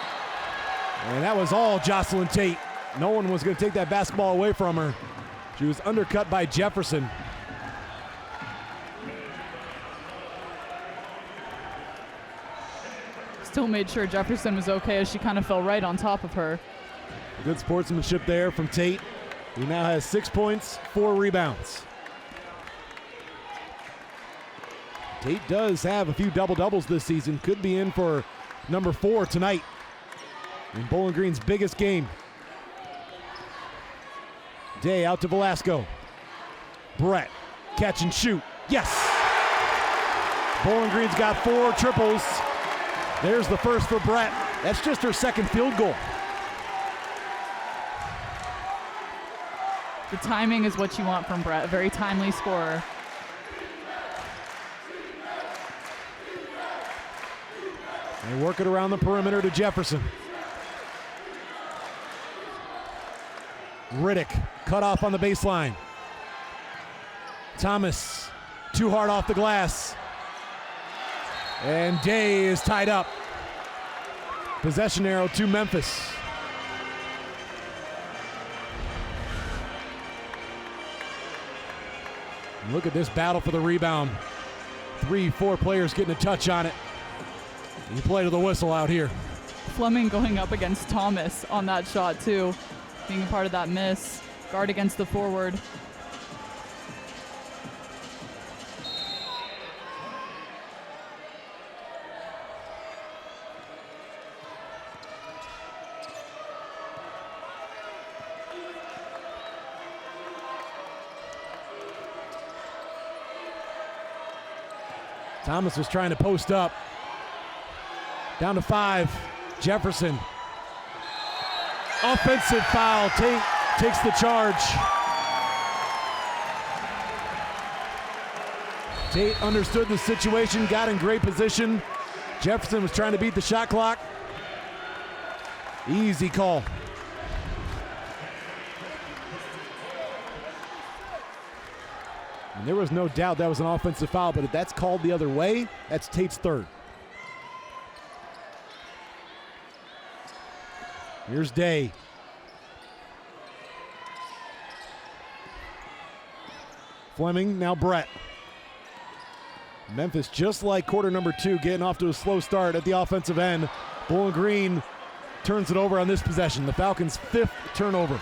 And that was all Jocelyn Tate. No one was going to take that basketball away from her. She was undercut by Jefferson. Still made sure Jefferson was okay as she kind of fell right on top of her. Good sportsmanship there from Tate, who now has 6 points, 4 rebounds. Tate does have a few double-doubles this season. Could be in for number 4 tonight in Bowling Green's biggest game. Day out to Velasco. Brett, catch and shoot. Yes! Bowling Green's got 4 triples. There's the first for Brett. That's just her second field goal. The timing is what you want from Brett, a very timely scorer. They work it around the perimeter to Jefferson. Riddick cut off on the baseline. Thomas too hard off the glass. And Day is tied up. Possession arrow to Memphis. Look at this battle for the rebound. 3-4 players getting a touch on it. You play to the whistle out here. Fleming going up against Thomas on that shot too, being a part of that miss. Guard against the forward. Thomas was trying to post up. Down to 5. Jefferson. Offensive foul. Tate takes the charge. Tate understood the situation, got in great position. Jefferson was trying to beat the shot clock. Easy call. And there was no doubt that was an offensive foul, but if that's called the other way, that's Tate's third. Here's Day. Fleming, now Brett. Memphis, just like quarter number 2, getting off to a slow start at the offensive end. Bowling Green turns it over on this possession. The Falcons' 5th turnover.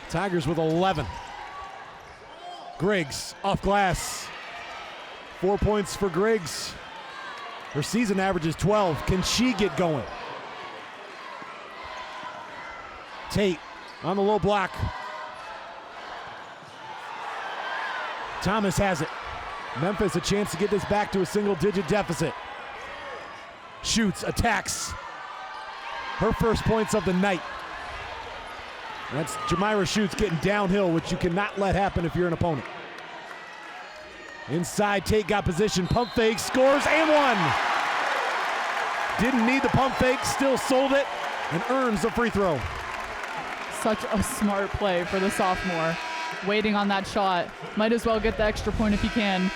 Tigers with 11. Griggs off glass. 4 points for Griggs. Her season average is 12. Can she get going? Tate on the low block. Thomas has it. Memphis a chance to get this back to a single-digit deficit. Shoots, attacks. Her first points of the night. That's Jamira Shoots getting downhill, which you cannot let happen if you're an opponent. Inside, Tate got position, pump fake, scores, and one. Didn't need the pump fake, still sold it, and earns the free throw. Such a smart play for the sophomore. Waiting on that shot. Might as well get the extra point if you can.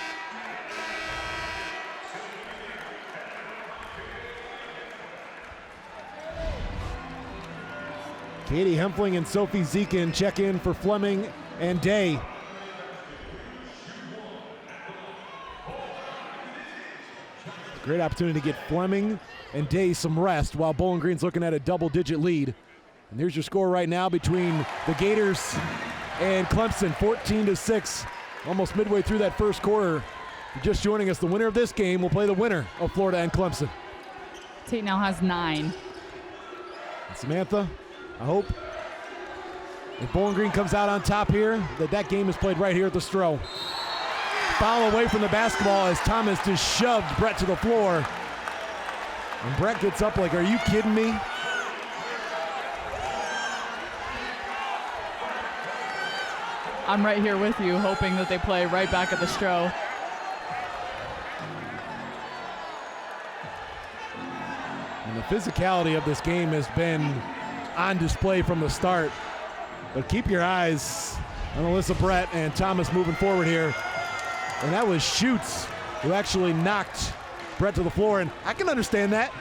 Katie Hempfling and Sophie Zekin check in for Fleming and Day. Great opportunity to get Fleming and Day some rest while Bowling Green's looking at a double-digit lead. And there's your score right now between the Gators and Clemson, 14-6. Almost midway through that first quarter. If you're just joining us, the winner of this game will play the winner of Florida and Clemson. Tate now has 9. And Samantha, I hope if Bowling Green comes out on top here, that game is played right here at the Stroh. Foul away from the basketball as Thomas just shoved Brett to the floor. And Brett gets up like, are you kidding me? I'm right here with you, hoping that they play right back at the Stroh. And the physicality of this game has been on display from the start. But keep your eyes on Alyssa Brett and Thomas moving forward here. And that was Shoots who actually knocked Brett to the floor. And I can understand that.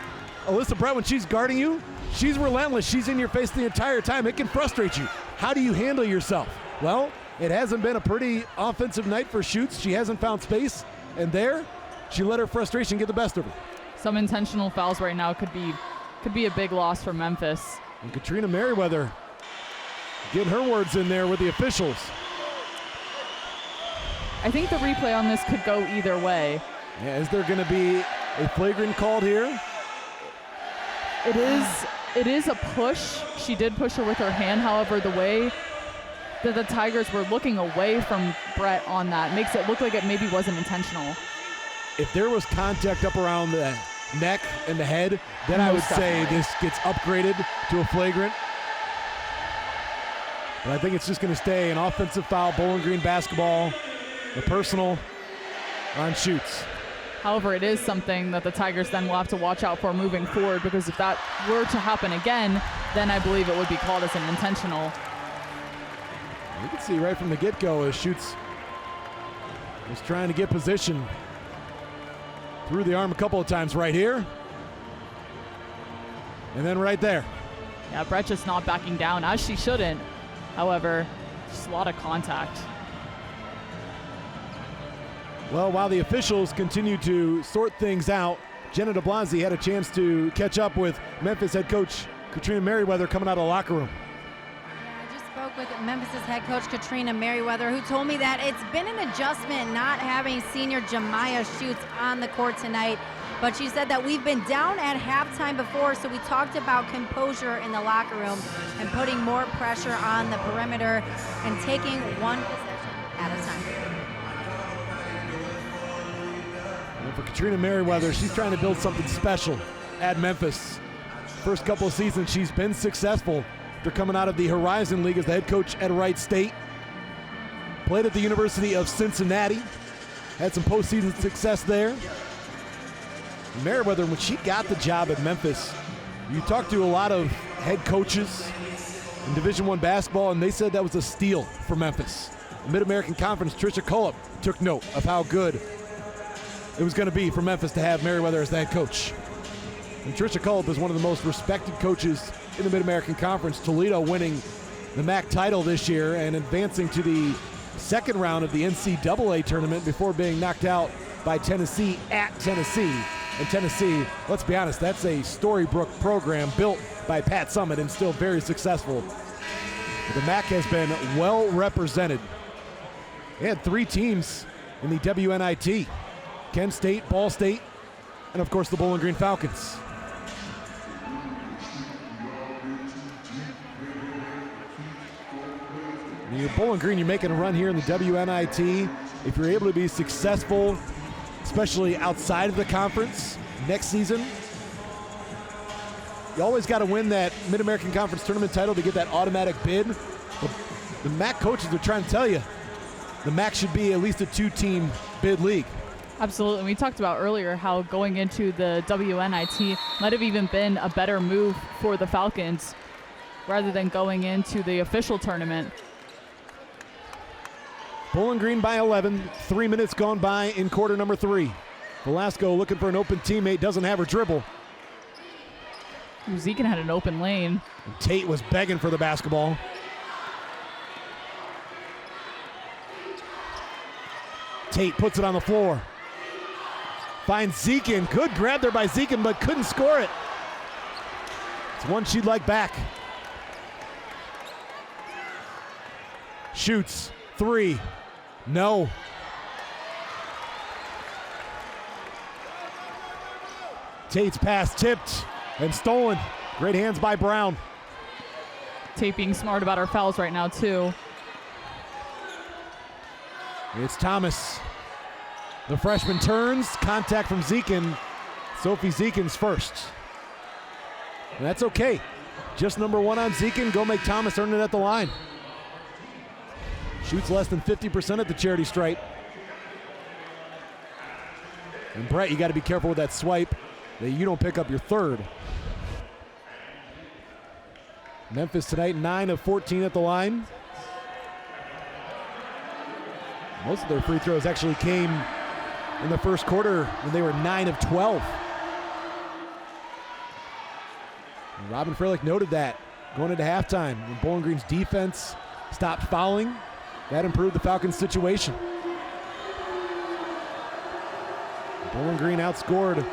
Alyssa Brett, when she's guarding you, she's relentless. She's in your face the entire time. It can frustrate you. How do you handle yourself? Well, it hasn't been a pretty offensive night for Shoots. She hasn't found space. And there, she let her frustration get the best of her. Some intentional fouls right now could be a big loss for Memphis. And Katrina Merriweather getting her words in there with the officials. I think the replay on this could go either way. Yeah, is there going to be a flagrant called here? It is a push. She did push her with her hand. However, the way that the Tigers were looking away from Brett on that makes it look like it maybe wasn't intentional. If there was contact up around the neck and the head, then I would say this gets upgraded to a flagrant. But I think it's just going to stay an offensive foul, Bowling Green basketball, the personal on Shoots. However, it is something that the Tigers then will have to watch out for moving forward, because if that were to happen again, then I believe it would be called as an intentional. You can see right from the get-go as Shoots was trying to get position. Threw the arm a couple of times right here. And then right there. Yeah, Brett just not backing down, as she shouldn't. However, just a lot of contact. Well, while the officials continue to sort things out, Jenna DeBlasi had a chance to catch up with Memphis head coach Katrina Merriweather coming out of the locker room. Yeah, I just spoke with Memphis's head coach Katrina Merriweather, who told me that it's been an adjustment not having senior Jemiah Schutz on the court tonight. But she said that we've been down at halftime before, so we talked about composure in the locker room and putting more pressure on the perimeter and taking one possession at a time. And for Katrina Merriweather, she's trying to build something special at Memphis. First couple of seasons, she's been successful. They're coming out of the Horizon League as the head coach at Wright State. Played at the University of Cincinnati. Had some postseason success there. Merriweather, when she got the job at Memphis, you talked to a lot of head coaches in Division I basketball, and they said that was a steal for Memphis. The Mid-American Conference, Tricia Cullop took note of how good it was going to be for Memphis to have Merriweather as the head coach. And Tricia Cullop is one of the most respected coaches in the Mid-American Conference. Toledo winning the MAC title this year and advancing to the second round of the NCAA tournament before being knocked out by Tennessee at Tennessee. And Tennessee, let's be honest, that's a Storybrooke program built by Pat Summitt and still very successful. The MAC has been well represented. They had 3 teams in the WNIT: Kent State, Ball State, and of course the Bowling Green Falcons. When you're Bowling Green, you're making a run here in the WNIT. If you're able to be successful, especially outside of the conference next season, you always got to win that Mid-American Conference tournament title to get that automatic bid. The MAC coaches are trying to tell you the MAC should be at least a 2-team bid league. Absolutely. We talked about earlier how going into the WNIT might have even been a better move for the Falcons rather than going into the official tournament. Bowling Green by 11, 3 minutes gone by in quarter number 3. Velasco looking for an open teammate, doesn't have her dribble. Zekin had an open lane. And Tate was begging for the basketball. Tate puts it on the floor. Finds Zekin, good grab there by Zekin, but couldn't score it. It's one she'd like back. Shoots, 3. No. Tate's pass tipped and stolen. Great hands by Brown. Tate being smart about our fouls right now, too. It's Thomas. The freshman turns. Contact from Zekin. Sophie Zekin's first. And that's okay. Just number 1 on Zekin. Go make Thomas earn it at the line. Shoots less than 50% at the charity stripe. And Brett, you got to be careful with that swipe that you don't pick up your third. Memphis tonight, 9 of 14 at the line. Most of their free throws actually came in the first quarter when they were 9 of 12. And Robin Freilich noted that going into halftime when Bowling Green's defense stopped fouling. That improved the Falcons' situation. Bowling Green outscored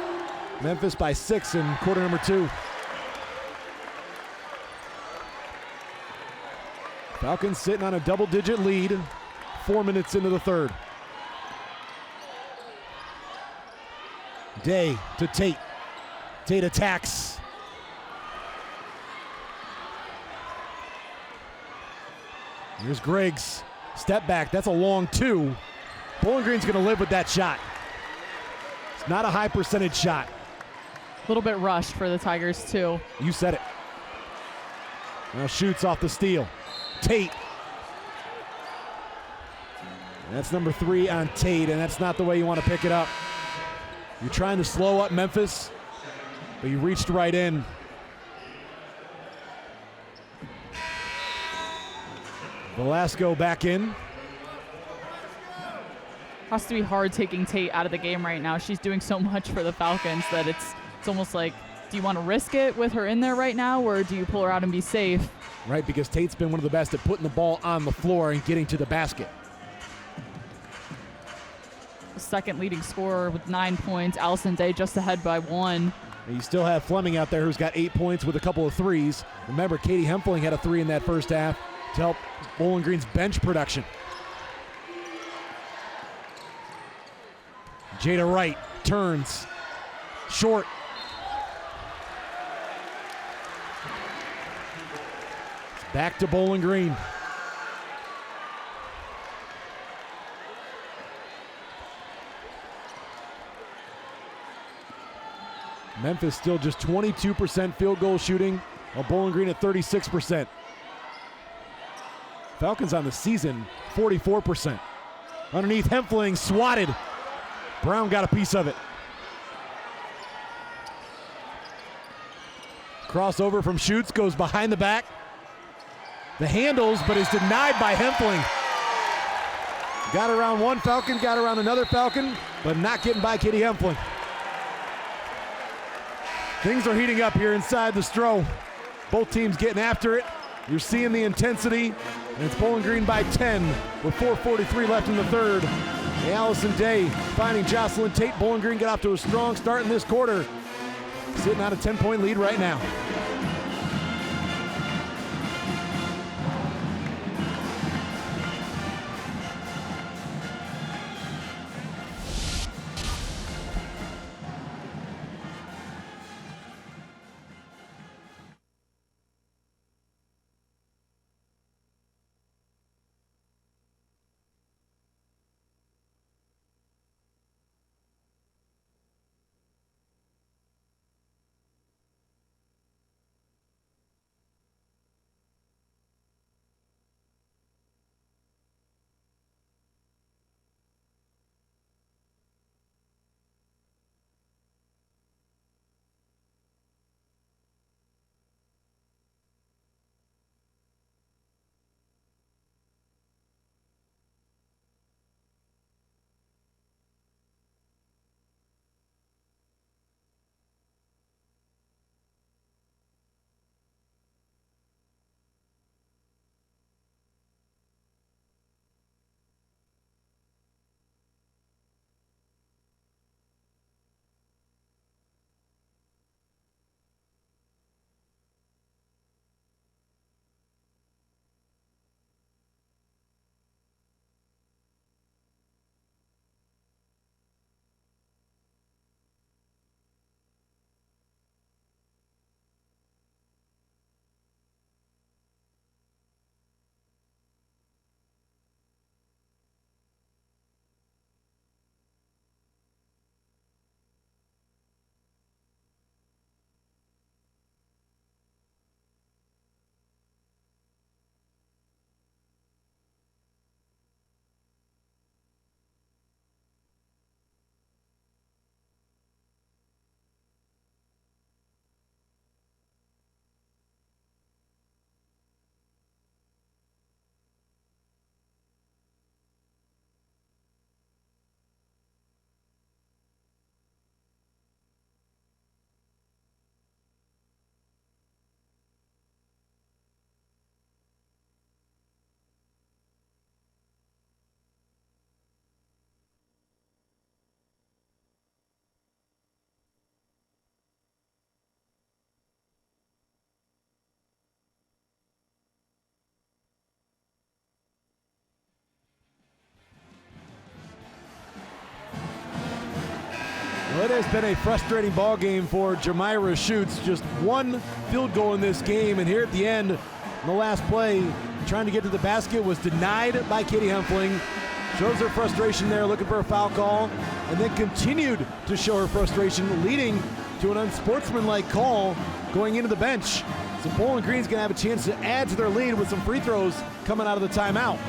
Memphis by 6 in quarter number 2. Falcons sitting on a double-digit lead, 4 minutes into the third. Day to Tate. Tate attacks. Here's Griggs. Step back, that's a long 2. Bowling Green's gonna live with that shot. It's not a high percentage shot. A little bit rushed for the Tigers, too. You said it. Now shoots off the steal. Tate. That's number 3 on Tate, and that's not the way you want to pick it up. You're trying to slow up Memphis, but you reached right in. Velasco back in. Has to be hard taking Tate out of the game right now. She's doing so much for the Falcons that it's almost like, do you want to risk it with her in there right now, or do you pull her out and be safe? Right, because Tate's been one of the best at putting the ball on the floor and getting to the basket. second leading scorer with 9 points. Allison Day just ahead by 1. And you still have Fleming out there who's got 8 points with a couple of threes. Remember, Katie Hempfling had a 3 in that first half to help Bowling Green's bench production. Jada Wright turns. Short. It's back to Bowling Green. Memphis still just 22% field goal shooting, while Bowling Green at 36%. Falcons on the season, 44%. Underneath, Hempfling swatted. Brown got a piece of it. Crossover from Schutz, goes behind the back. The handles, but is denied by Hempfling. Got around one Falcon, got around another Falcon, but not getting by Katie Hempfling. Things are heating up here inside the Stroh. Both teams getting after it. You're seeing the intensity, and it's Bowling Green by 10 with 4:43 left in the third. Allison Day finding Jocelyn Tate. Bowling Green got off to a strong start in this quarter. Sitting on a 10-point lead right now. Well, it has been a frustrating ball game for Jamira Schutz. Just one field goal in this game, and here at the end, in the last play, trying to get to the basket was denied by Katie Hempfling. Shows her frustration there, looking for a foul call, and then continued to show her frustration, leading to an unsportsmanlike call going into the bench. So Bowling Green's gonna have a chance to add to their lead with some free throws coming out of the timeout.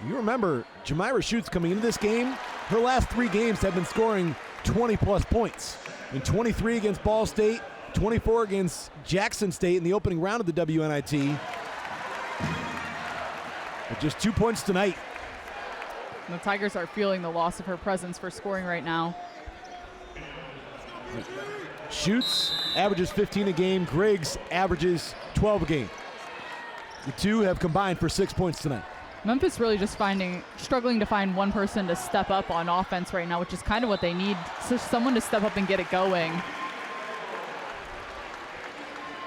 You remember, Jamira Schutz coming into this game, her last 3 games have been scoring 20-plus points. In 23 against Ball State, 24 against Jackson State in the opening round of the WNIT. But just 2 points tonight. The Tigers are feeling the loss of her presence for scoring right now. Schutz averages 15 a game. Griggs averages 12 a game. The two have combined for 6 points tonight. Memphis really just struggling to find one person to step up on offense right now, which is kind of what they need. Just someone to step up and get it going.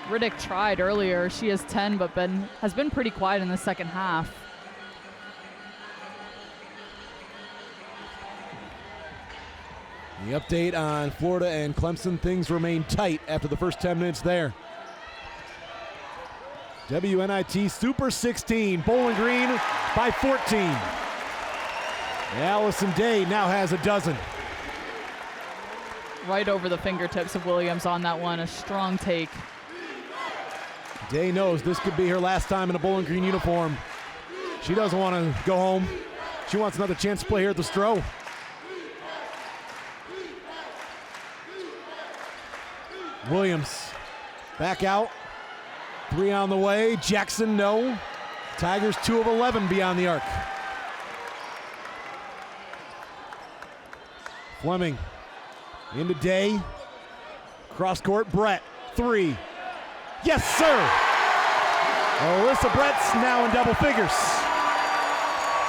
Riddick tried earlier. She has 10, but has been pretty quiet in the second half. The update on Florida and Clemson, things remain tight after the first 10 minutes there. WNIT Super 16, Bowling Green by 14. Allison Day now has a dozen. Right over the fingertips of Williams on that one, a strong take. Day knows this could be her last time in a Bowling Green uniform. She doesn't want to go home. She wants another chance to play here at the Stroh. Williams back out. 3 on the way. Jackson, no. Tigers 2 of 11 beyond the arc. Fleming into Day. Cross court, Brett. 3. Yes, sir. Alyssa Brett's now in double figures.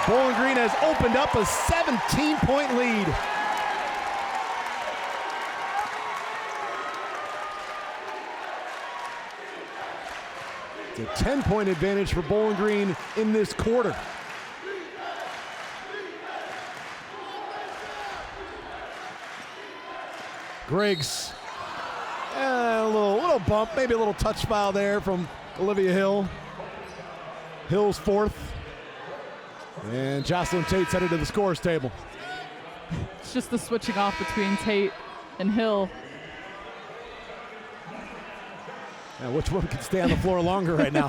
Bowling Green has opened up a 17-point lead. It's a 10-point advantage for Bowling Green in this quarter. Griggs, a little bump, maybe a little touch foul there from Olivia Hill. Hill's 4th. And Jocelyn Tate's headed to the scorer's table. It's just the switching off between Tate and Hill. Now, which one can stay on the floor longer right now?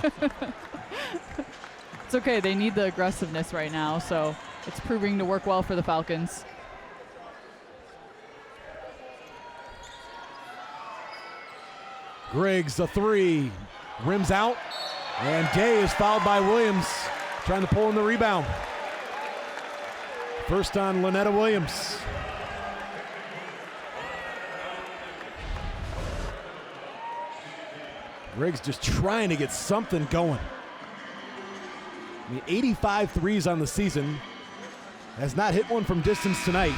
It's okay. They need the aggressiveness right now, so it's proving to work well for the Falcons. Griggs, a 3. Rims out. And Day is fouled by Williams, trying to pull in the rebound. First on Lynetta Williams. Griggs just trying to get something going. I mean, 85 threes on the season. Has not hit one from distance tonight.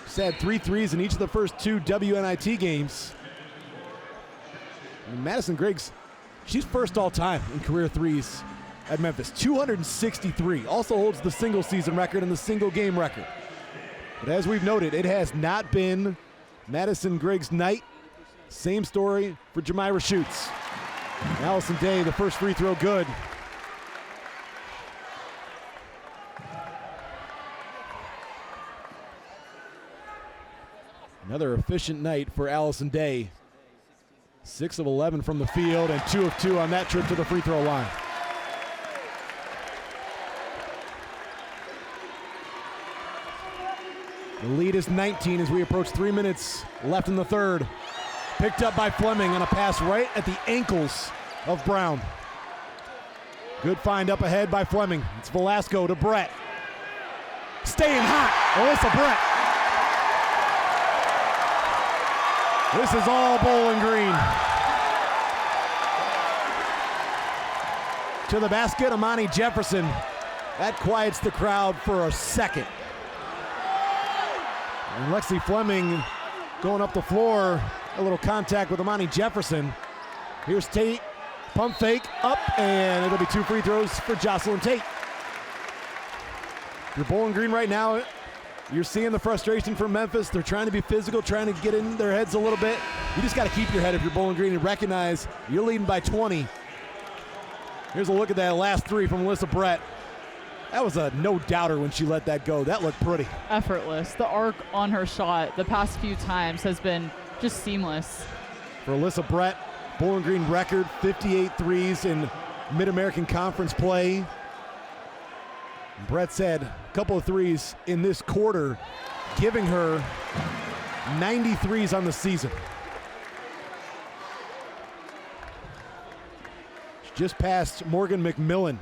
She's had 3 threes in each of the first 2 WNIT games. And Madison Griggs, she's first all time in career threes at Memphis. 263. Also holds the single season record and the single game record. But as we've noted, it has not been Madison Griggs' night. Same story for Jamira Schutz. Allison Day, the first free throw good. Another efficient night for Allison Day. 6 of 11 from the field and 2 of 2 on that trip to the free throw line. The lead is 19 as we approach 3 minutes left in the third. Picked up by Fleming on a pass right at the ankles of Brown. Good find up ahead by Fleming. It's Velasco to Brett. Staying hot, Alyssa Brett. This is all Bowling Green. To the basket, Amani Jefferson. That quiets the crowd for a second. And Lexi Fleming going up the floor. A little contact with Amani Jefferson. Here's Tate. Pump fake up, and it'll be 2 free throws for Jocelyn Tate. You're Bowling Green right now. You're seeing the frustration from Memphis. They're trying to be physical, trying to get in their heads a little bit. You just got to keep your head if you're Bowling Green and recognize you're leading by 20. Here's a look at that last 3 from Alyssa Brett. That was a no-doubter when she let that go. That looked pretty. Effortless. The arc on her shot the past few times has been just seamless. For Alyssa Brett, Bowling Green record, 58 threes in Mid-American Conference play. Brett's had a couple of threes in this quarter, giving her 90 threes on the season. She just passed Morgan McMillan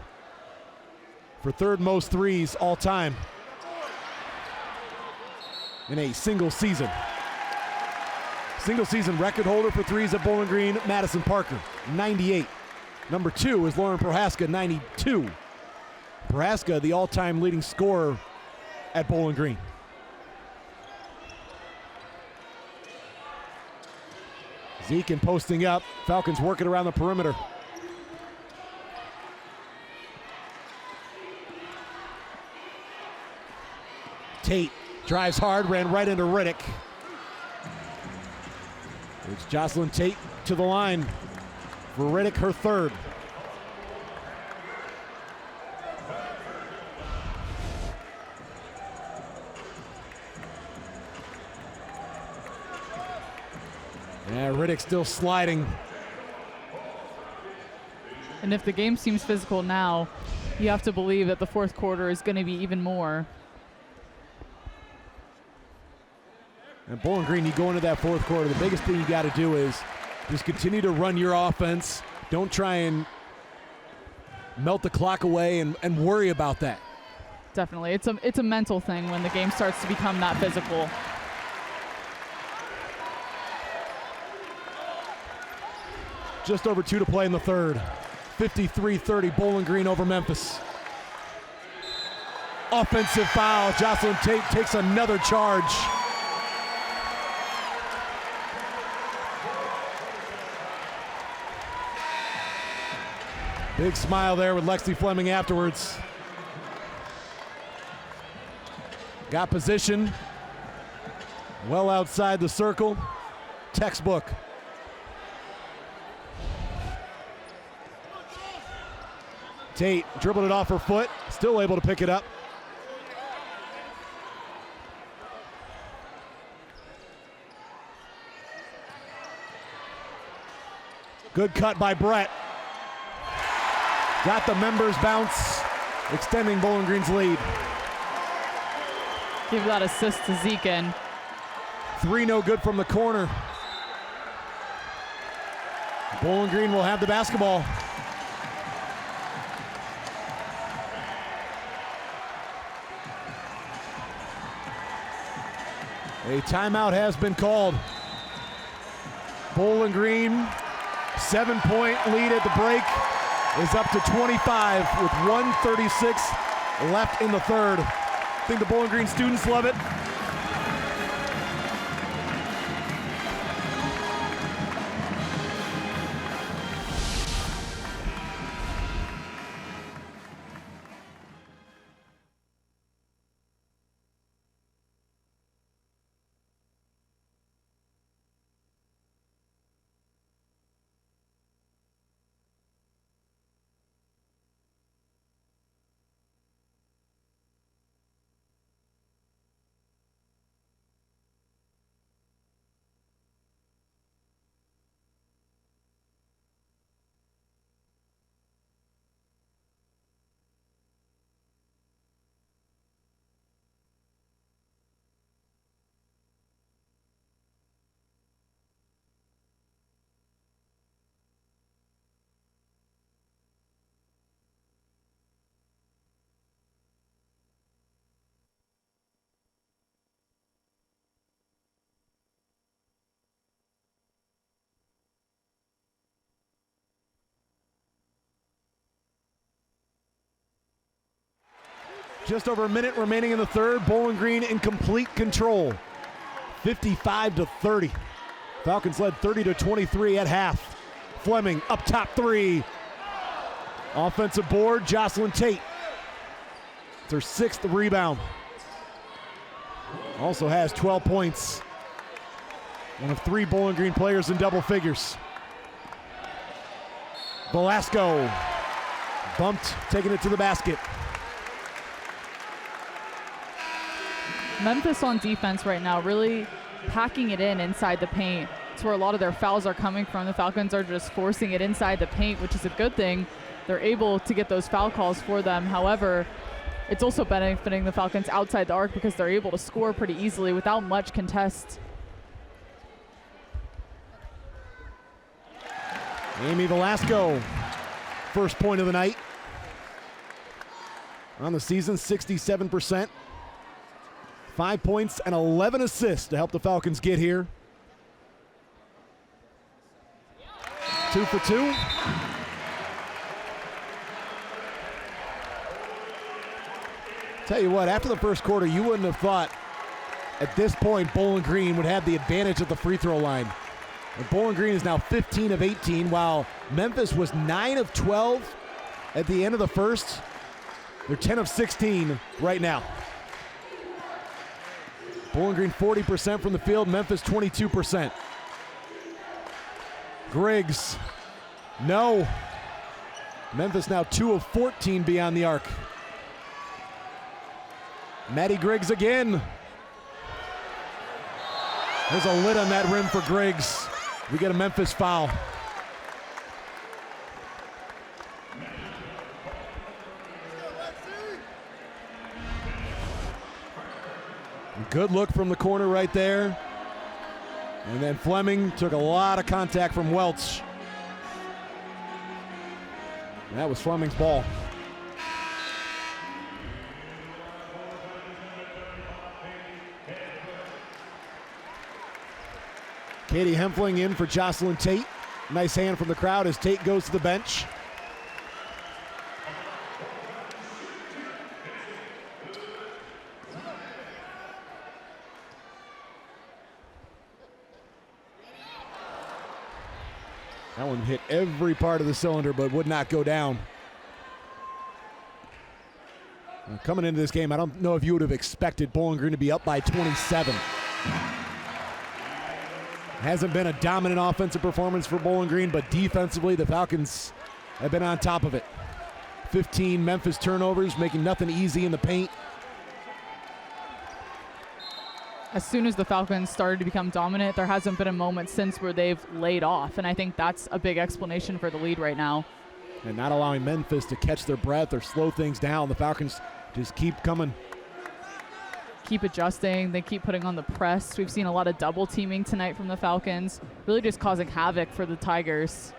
for 3rd most threes all time in a single season. Single season record holder for threes at Bowling Green, Madison Parker, 98. Number 2 is Lauren Prohaska, 92. Prohaska, the all-time leading scorer at Bowling Green. Zekin posting up. Falcons working around the perimeter. Tate drives hard, ran right into Riddick. It's Jocelyn Tate to the line for Riddick, her third. Yeah, Riddick still sliding. And if the game seems physical now, you have to believe that the fourth quarter is going to be even more. And Bowling Green, you go into that fourth quarter, the biggest thing you got to do is just continue to run your offense. Don't try and melt the clock away and worry about that. Definitely. It's a mental thing when the game starts to become that physical. Just over 2 to play in the third. 53-30, Bowling Green over Memphis. Offensive foul. Jocelyn Tate takes another charge. Big smile there with Lexi Fleming afterwards. Got position. Well outside the circle. Textbook. Tate dribbled it off her foot, still able to pick it up. Good cut by Brett. Got the members bounce, extending Bowling Green's lead. Give that assist to Zekin. 3 no good from the corner. Bowling Green will have the basketball. A timeout has been called. Bowling Green, 7-point lead at the break, is up to 25 with 1:36 left in the third. I think the Bowling Green students love it. Just over a minute remaining in the third. Bowling Green in complete control. 55-30. Falcons led 30-23 at half. Fleming up top 3. Offensive board, Jocelyn Tate. It's her 6th rebound. Also has 12 points. One of 3 Bowling Green players in double figures. Velasco bumped, taking it to the basket. Memphis on defense right now, really packing it in inside the paint. It's where a lot of their fouls are coming from. The Falcons are just forcing it inside the paint, which is a good thing. They're able to get those foul calls for them. However, it's also benefiting the Falcons outside the arc because they're able to score pretty easily without much contest. Amy Velasco, first point of the night. On the season, 67%. 5 points and 11 assists to help the Falcons get here. 2 for 2. Tell you what, after the first quarter, you wouldn't have thought at this point Bowling Green would have the advantage at the free throw line. And Bowling Green is now 15 of 18, while Memphis was 9 of 12 at the end of the first. They're 10 of 16 right now. Bowling Green 40% from the field, Memphis 22%. Griggs, no. Memphis now 2 of 14 beyond the arc. Maddie Griggs again. There's a lid on that rim for Griggs. We get a Memphis foul. Good look from the corner right there. And then Fleming took a lot of contact from Welch. And that was Fleming's ball. Katie Hempfling in for Jocelyn Tate. Nice hand from the crowd as Tate goes to the bench. That one hit every part of the cylinder but would not go down. Coming into this game, I don't know if you would have expected Bowling Green to be up by 27. Hasn't been a dominant offensive performance for Bowling Green, but defensively, the Falcons have been on top of it. 15 Memphis turnovers, making nothing easy in the paint. As soon as the Falcons started to become dominant, there hasn't been a moment since where they've laid off, and I think that's a big explanation for the lead right now. And not allowing Memphis to catch their breath or slow things down. The Falcons just keep coming. Keep adjusting, they keep putting on the press. We've seen a lot of double teaming tonight from the Falcons, really just causing havoc for the Tigers.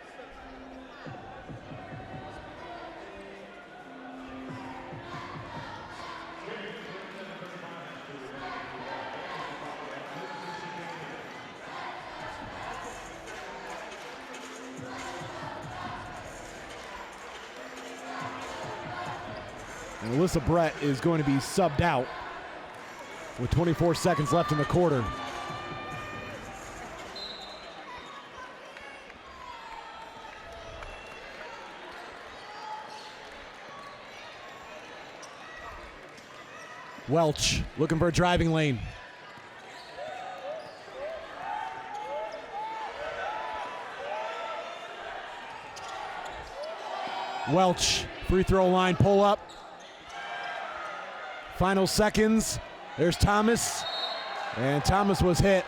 And Alyssa Brett is going to be subbed out with 24 seconds left in the quarter. Welch looking for a driving lane. Welch, free throw line, pull up. Final seconds. There's Thomas. And Thomas was hit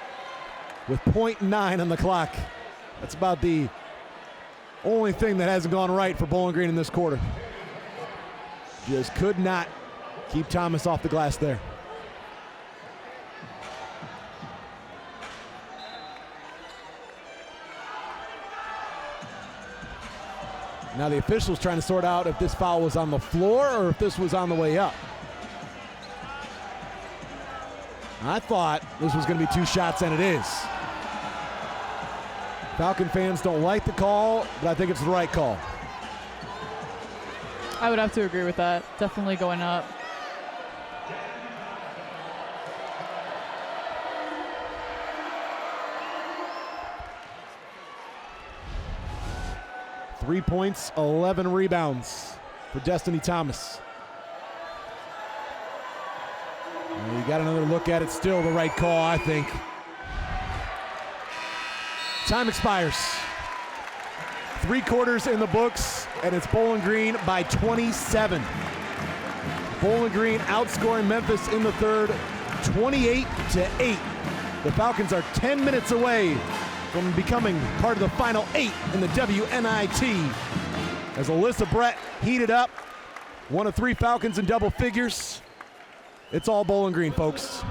with .9 on the clock. That's about the only thing that hasn't gone right for Bowling Green in this quarter. Just could not keep Thomas off the glass there. Now the officials trying to sort out if this foul was on the floor or if this was on the way up. I thought this was going to be 2 shots, and it is. Falcon fans don't like the call, but I think it's the right call. I would have to agree with that. Definitely going up. Three points, 11 rebounds for Destiny Thomas. You got another look at it, still the right call, I think. Time expires. 3 quarters in the books, and it's Bowling Green by 27. Bowling Green outscoring Memphis in the third, 28-8. The Falcons are 10 minutes away from becoming part of the final 8 in the WNIT. As Alyssa Brett heated up, one of 3 Falcons in double figures. It's all Bowling Green, folks.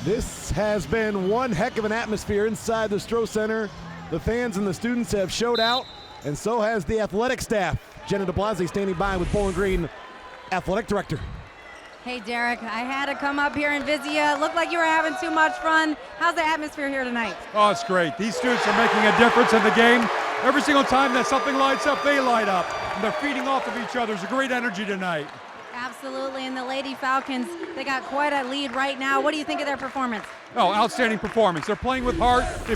This has been one heck of an atmosphere inside the Stroh Center. The fans and the students have showed out, and so has the athletic staff. Jenna DeBlasi standing by with Bowling Green Athletic Director. Hey, Derek, I had to come up here and visit you. It looked like you were having too much fun. How's the atmosphere here tonight? Oh, it's great. These students are making a difference in the game. Every single time that something lights up, they light up. And they're feeding off of each other. There's a great energy tonight. Absolutely, and the Lady Falcons, they got quite a lead right now. What do you think of their performance? Oh, outstanding performance. They're playing with heart. They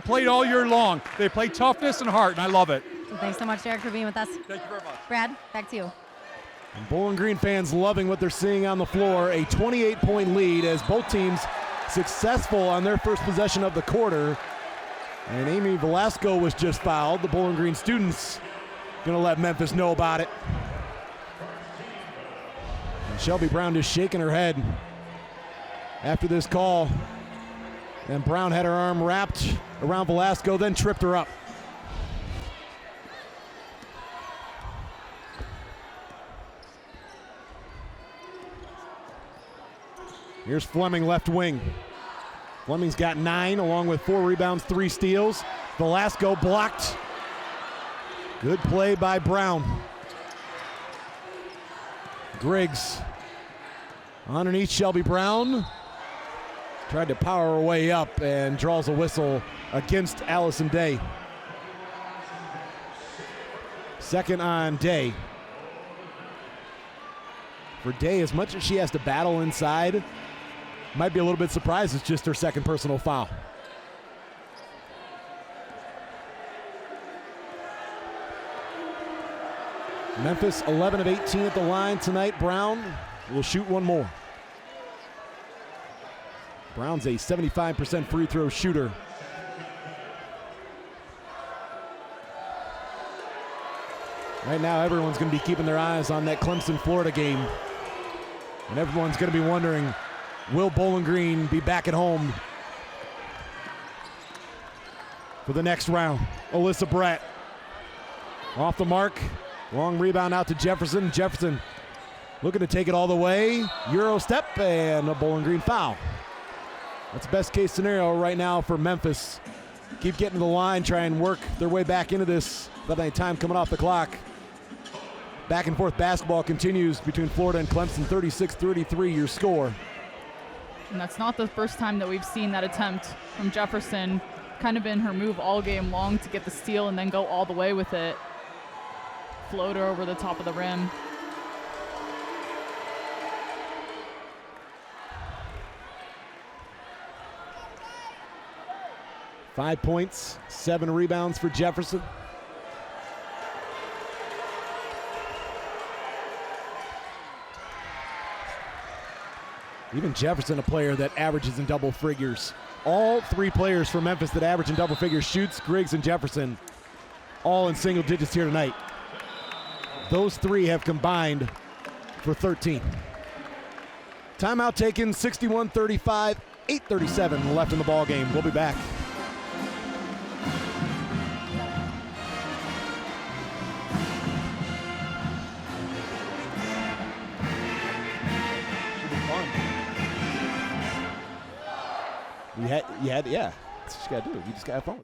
played all year long. They play toughness and heart, and I love it. Thanks so much, Derek, for being with us. Thank you very much. Brad, back to you. And Bowling Green fans loving what they're seeing on the floor. A 28-point lead as both teams successful on their first possession of the quarter. And Amy Velasco was just fouled. The Bowling Green students going to let Memphis know about it. And Shelby Brown just shaking her head after this call. And Brown had her arm wrapped around Velasco, then tripped her up. Here's Fleming, left wing. Fleming's got 9, along with 4 rebounds, 3 steals. Velasco blocked. Good play by Brown. Griggs underneath Shelby Brown. Tried to power her way up and draws a whistle against Allison Day. Second on Day. For Day, as much as she has to battle inside, might be a little bit surprised it's just her second personal foul. Memphis 11 of 18 at the line tonight. Brown will shoot one more. Brown's a 75% free throw shooter. Right now, everyone's going to be keeping their eyes on that Clemson-Florida game. And everyone's going to be wondering, will Bowling Green be back at home for the next round? Alyssa Brett off the mark. Long rebound out to Jefferson. Jefferson looking to take it all the way. Euro step and a Bowling Green foul. That's best case scenario right now for Memphis. Keep getting to the line, try and work their way back into this without any time coming off the clock. Back and forth basketball continues between Florida and Clemson. 36-33 your score. And that's not the first time that we've seen that attempt from Jefferson. Kind of been her move all game long to get the steal and then go all the way with it. Floater over the top of the rim. Five points, 7 rebounds for Jefferson. Even Jefferson, a player that averages in double figures. All 3 players for Memphis that average in double figures, Schutz, Griggs, and Jefferson, all in single digits here tonight. Those 3 have combined for 13. Timeout taken, 61-35, 8:37 left in the ball game. We'll be back. Yeah. That's what you gotta do. You just gotta have fun.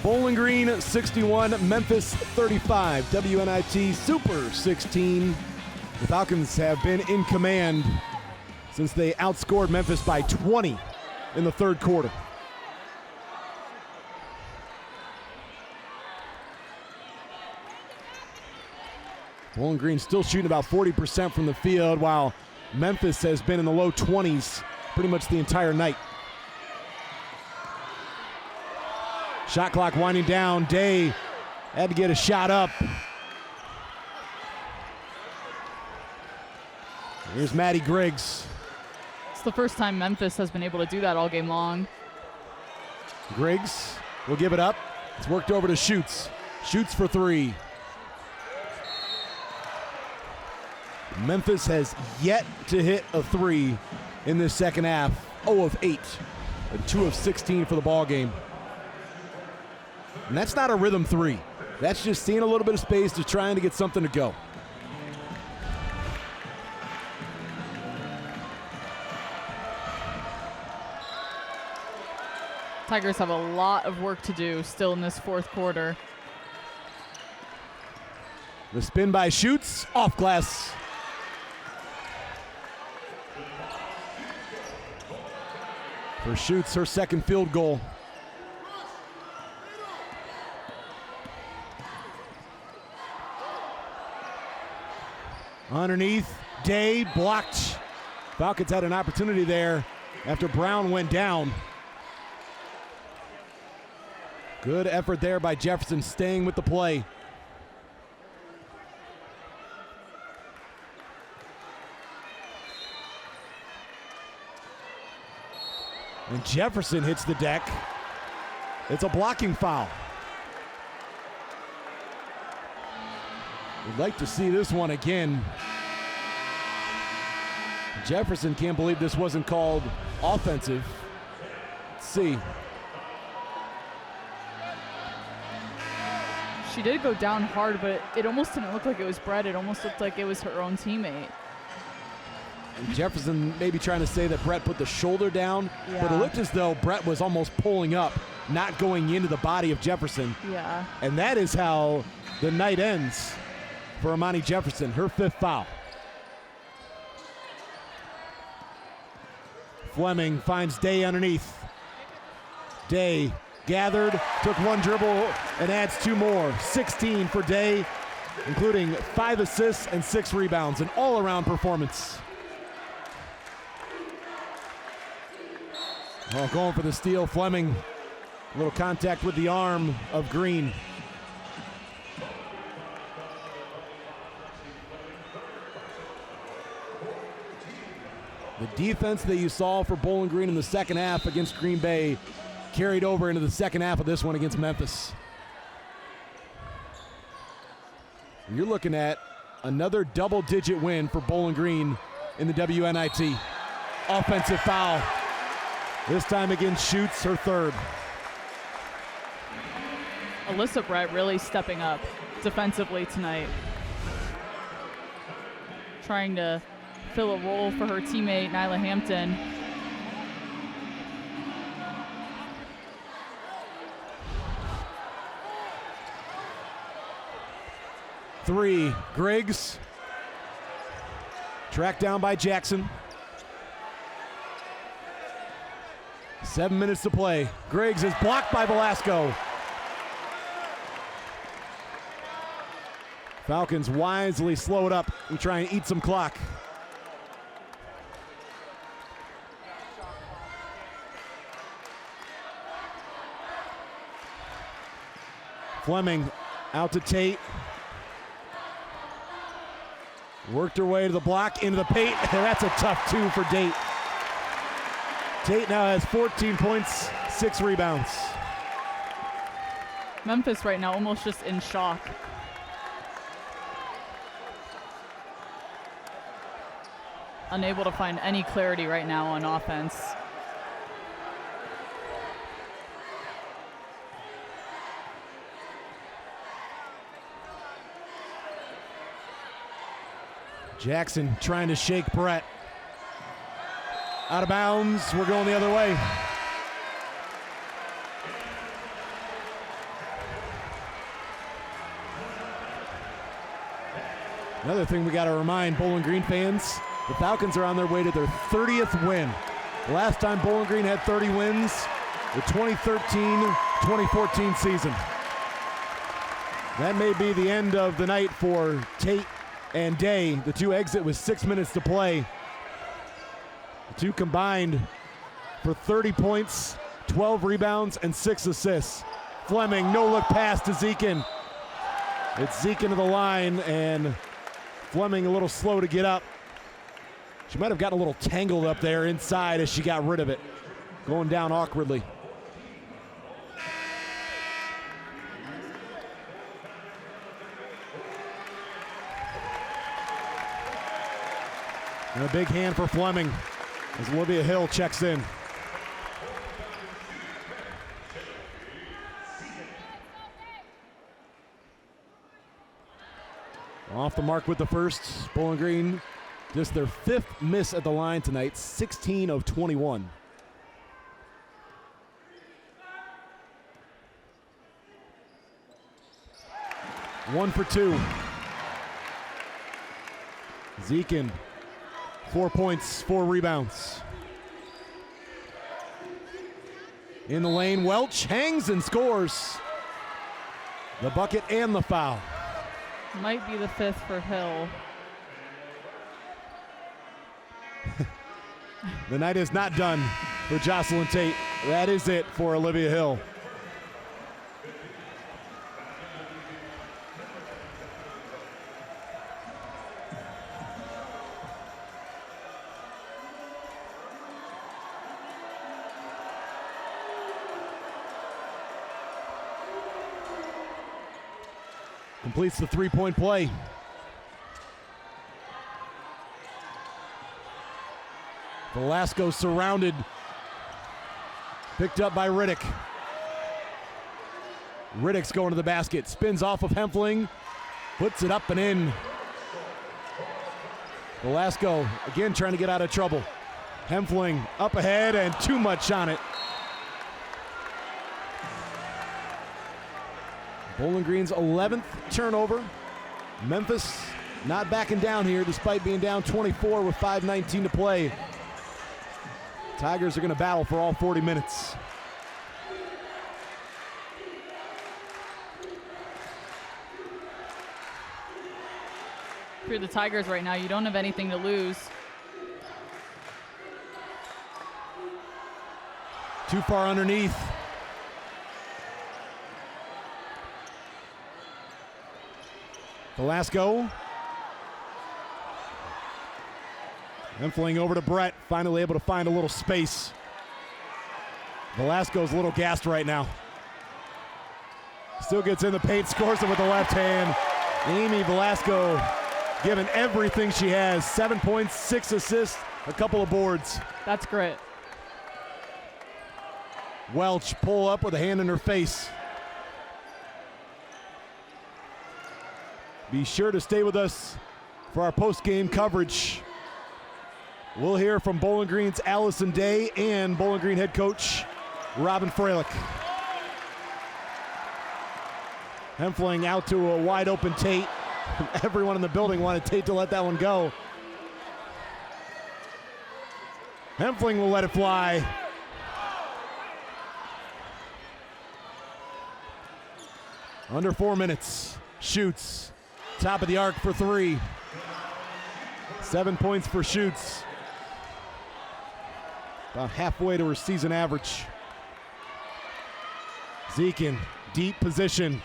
Bowling Green 61, Memphis 35. WNIT Super 16. The Falcons have been in command since they outscored Memphis by 20 in the third quarter. Bowling Green still shooting about 40% from the field, while Memphis has been in the low 20s pretty much the entire night. Shot clock winding down. Day had to get a shot up. Here's Maddie Griggs. It's the first time Memphis has been able to do that all game long. Griggs will give it up. It's worked over to Schutz. Shoots for three. Memphis has yet to hit a three in this second half. 0 of 8, and 2 of 16 for the ball game. And that's not a rhythm three. That's just seeing a little bit of space to trying to get something to go. Tigers have a lot of work to do still in this fourth quarter. The spin by Schutz, off glass. For Schutz, her second field goal. Underneath, Day blocked. Falcons had an opportunity there after Brown went down. Good effort there by Jefferson, staying with the play. And Jefferson hits the deck. It's a blocking foul. We'd like to see this one again. Jefferson can't believe this wasn't called offensive. Let's see. She did go down hard, but it almost didn't look like it was Brett. It almost looked like it was her own teammate. And Jefferson maybe trying to say that Brett put the shoulder down, Yeah. but it looked as though Brett was almost pulling up, not going into the body of Jefferson. Yeah. And that is how the night ends for Imani Jefferson, her fifth foul. Fleming finds Day underneath. Day gathered, took one dribble, and adds 2 more. 16 for Day, including 5 assists and 6 rebounds. An all-around performance. Oh, going for the steal, Fleming. A little contact with the arm of Green. The defense that you saw for Bowling Green in the second half against Green Bay carried over into the second half of this one against Memphis. You're looking at another double-digit win for Bowling Green in the WNIT. Offensive foul. This time against Schutz, her third. Alyssa Brett really stepping up defensively tonight. Trying to fill a role for her teammate, Nyla Hampton. Three, Griggs. Tracked down by Jackson. 7 minutes to play. Griggs is blocked by Velasco. Falcons wisely slow it up and try and eat some clock. Fleming out to Tate. Worked her way to the block, into the paint. That's a tough 2 for Tate. Tate now has 14 points, 6 rebounds. Memphis right now almost just in shock. Unable to find any clarity right now on offense. Jackson trying to shake Brett. Out of bounds, we're going the other way. Another thing we got to remind Bowling Green fans, the Falcons are on their way to their 30th win. The last time Bowling Green had 30 wins, the 2013-2014 season. That may be the end of the night for Tate and Day. The two exit with 6 minutes to play. The two combined for 30 points, 12 rebounds, and 6 assists. Fleming, no-look pass to Zekin. It's Zekin to the line, and Fleming a little slow to get up. She might have gotten a little tangled up there inside as she got rid of it. Going down awkwardly. And a big hand for Fleming as Olivia Hill checks in. Off the mark with the first. Bowling Green, just their 5th miss at the line tonight, 16 of 21. One for 2. Zekin, 4 points, 4 rebounds. In the lane, Welch hangs and scores. The bucket and the foul. Might be the 5th for Hill. The night is not done for Jocelyn Tate. That is it for Olivia Hill. Completes the three-point play. Velasco surrounded. Picked up by Riddick. Riddick's going to the basket. Spins off of Hempfling. Puts it up and in. Velasco again trying to get out of trouble. Hempfling up ahead and too much on it. Bowling Green's 11th turnover. Memphis not backing down here despite being down 24 with 5:19 to play. Tigers are going to battle for all 40 minutes. If you're the Tigers right now, you don't have anything to lose. Too far underneath. Velasco. Hempfling over to Brett, finally able to find a little space. Velasco's a little gassed right now. Still gets in the paint, scores it with the left hand. Amy Velasco giving everything she has. 7 points, 6 assists, a couple of boards. That's great. Welch pull up with a hand in her face. Be sure to stay with us for our post-game coverage. We'll hear from Bowling Green's Allison Day and Bowling Green head coach Robin Freilich. Hempfling out to a wide open Tate. Everyone in the building wanted Tate to let that one go. Hempfling will let it fly. Under 4 minutes. Shoots. Top of the arc for 3. 7 points for Shoots. About halfway to her season average. Zekin, deep position.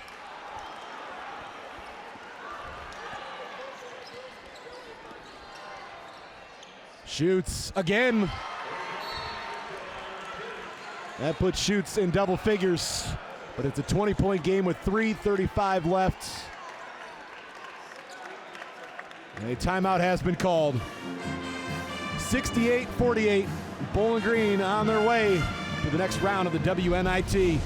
Shoots again. That puts Shoots in double figures, but it's a 20-point game with 3:35 left. And a timeout has been called. 68-48, Bowling Green on their way to the next round of the WNIT.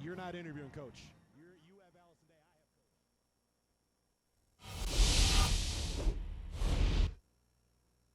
You're not interviewing, Coach. You have Allison Day. I have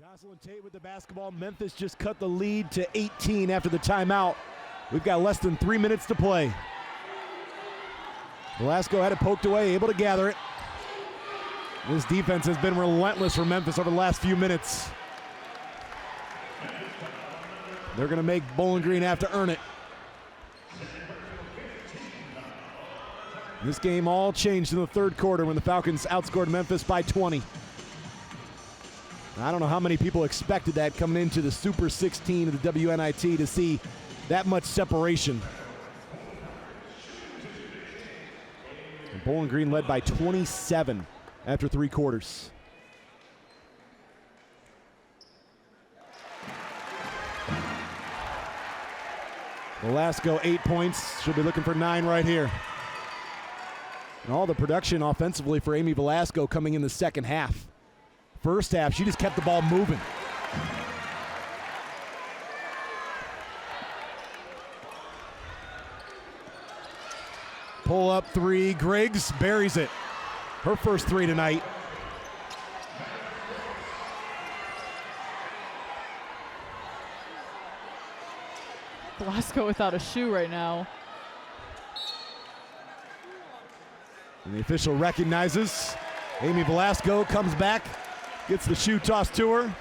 Jocelyn Tate with the basketball. Memphis just cut the lead to 18 after the timeout. We've got less than 3 minutes to play. Velasco had it poked away, able to gather it. This defense has been relentless for Memphis over the last few minutes. They're going to make Bowling Green have to earn it. This game all changed in the third quarter when the Falcons outscored Memphis by 20. I don't know how many people expected that coming into the Super 16 of the WNIT to see that much separation. And Bowling Green led by 27 after 3 quarters. Velasco 8 points. She'll be looking for 9 right here. And all the production offensively for Amy Velasco coming in the second half. First half, she just kept the ball moving. Pull up 3, Griggs buries it. Her first 3 tonight. Velasco without a shoe right now. And the official recognizes. Amy Velasco comes back, gets the shoe tossed to her.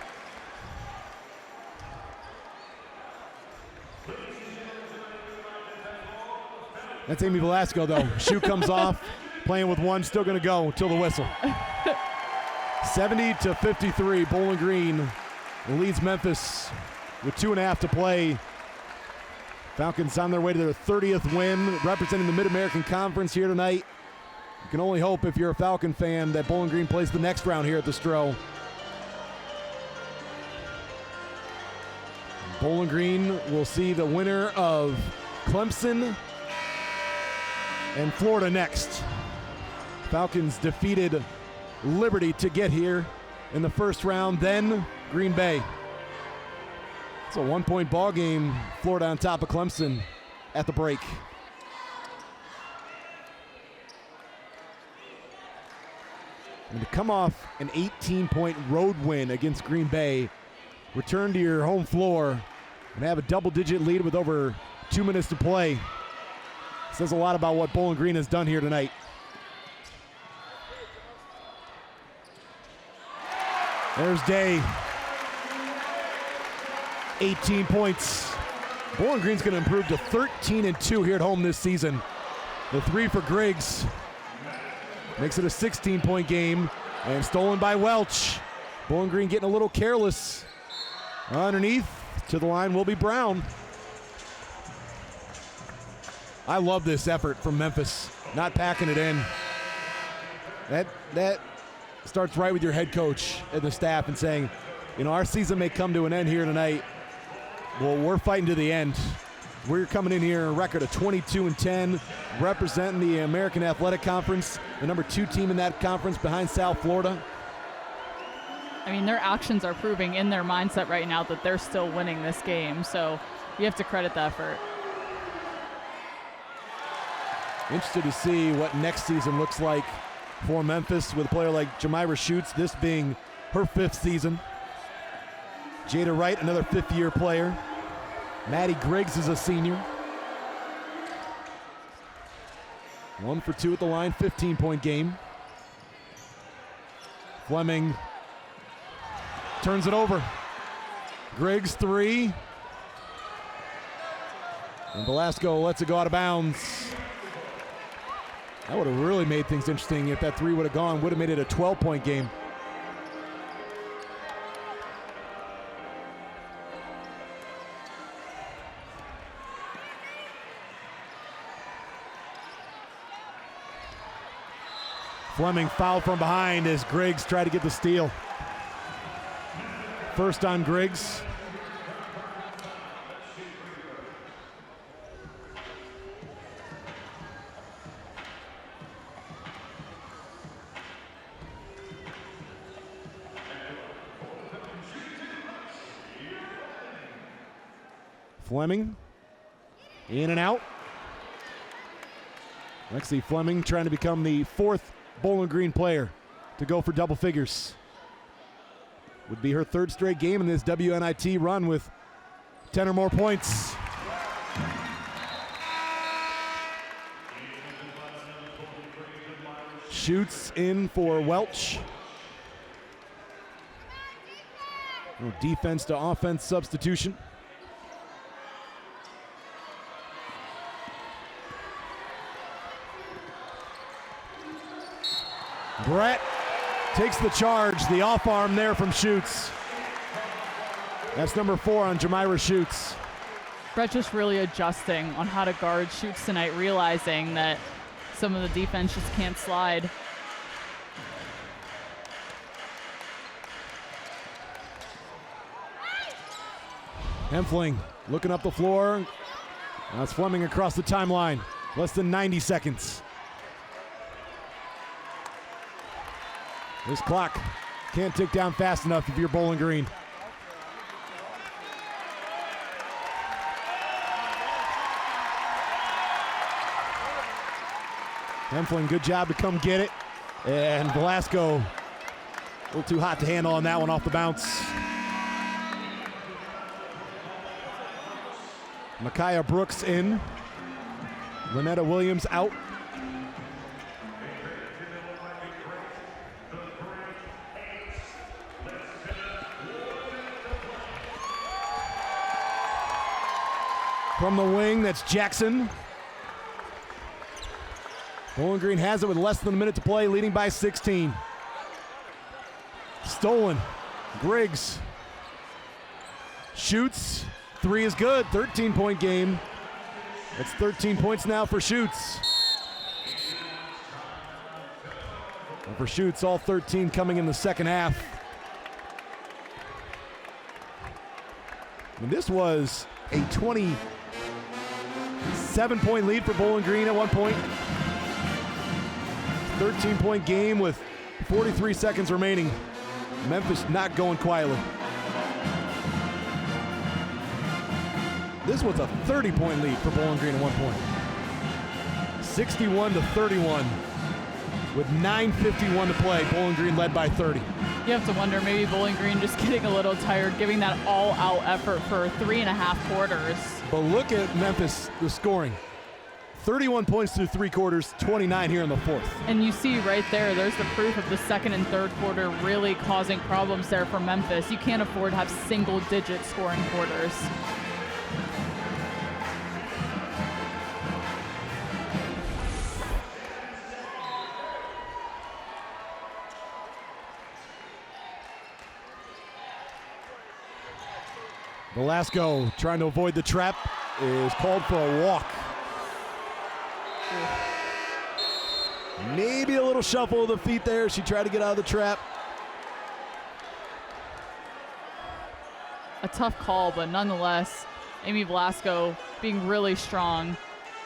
That's Amy Velasco, though. Shoe comes off, playing with 1, still going to go until the whistle. 70-53, Bowling Green leads Memphis with 2.5 to play. Falcons on their way to their 30th win, representing the Mid-American Conference here tonight. You can only hope, if you're a Falcon fan, that Bowling Green plays the next round here at the Stroh. Bowling Green will see the winner of Clemson and Florida next. Falcons defeated Liberty to get here in the first round, then Green Bay. It's a 1-point ball game. Florida on top of Clemson at the break. And to come off an 18-point road win against Green Bay, return to your home floor and have a double-digit lead with over 2 minutes to play, says a lot about what Bowling Green has done here tonight. There's Day. 18 points. Bowling Green's going to improve to 13-2 here at home this season. The 3 for Griggs makes it a 16-point game, and stolen by Welch. Bowling Green getting a little careless. Underneath to the line will be Brown. I love this effort from Memphis, not packing it in. That starts right with your head coach and the staff and saying, you know, our season may come to an end here tonight. Well, we're fighting to the end. We're coming in here a record of 22-10, representing the American Athletic Conference, the number 2 team in that conference behind South Florida. I mean, their actions are proving in their mindset right now that they're still winning this game, so you have to credit the effort. Interested to see what next season looks like for Memphis with a player like Jamira Schutz, this being her 5th season. Jada Wright, another 5th-year player. Maddie Griggs is a senior. 1 for 2 at the line, 15-point game. Fleming turns it over. Griggs 3. And Velasco lets it go out of bounds. That would have really made things interesting if that 3 would have gone. Would have made it a 12-point game. Fleming fouled from behind as Griggs tried to get the steal. First on Griggs. Fleming in and out. Lexi Fleming trying to become the 4th Bowling Green player to go for double figures. Would be her third straight game in this WNIT run with 10 or more points. Shoots in for Welch. Defense to offense substitution. Brett takes the charge, the off arm there from Schutz. That's number 4 on Jamira Schutz. Brett just really adjusting on how to guard Schutz tonight, realizing that some of the defense just can't slide. Hempfling looking up the floor. Now it's Fleming across the timeline. Less than 90 seconds. This clock can't tick down fast enough if you're Bowling Green. Hempfling, good job to come get it. And Velasco, a little too hot to handle on that one off the bounce. Micaiah Brooks in. Lynetta Williams out. From the wing, that's Jackson. Bowling Green has it with less than a minute to play, leading by 16. Stolen. Griggs. Shoots. 3 is good. 13-point game. That's 13 points now for Schutz. And for Schutz, all 13 coming in the second half. And this was a 27-point lead for Bowling Green at one point. 13-point game with 43 seconds remaining. Memphis not going quietly. This was a 30-point lead for Bowling Green at one point. 61-31 with 9:51 to play. Bowling Green led by 30. You have to wonder, maybe Bowling Green just getting a little tired, giving that all-out effort for 3.5 quarters. But look at Memphis, the scoring. 31 points through 3 quarters, 29 here in the fourth. And you see right there, there's the proof of the second and third quarter really causing problems there for Memphis. You can't afford to have single-digit scoring quarters. Velasco trying to avoid the trap is called for a walk. Maybe a little shuffle of the feet there. She tried to get out of the trap. A tough call, but nonetheless, Amy Velasco being really strong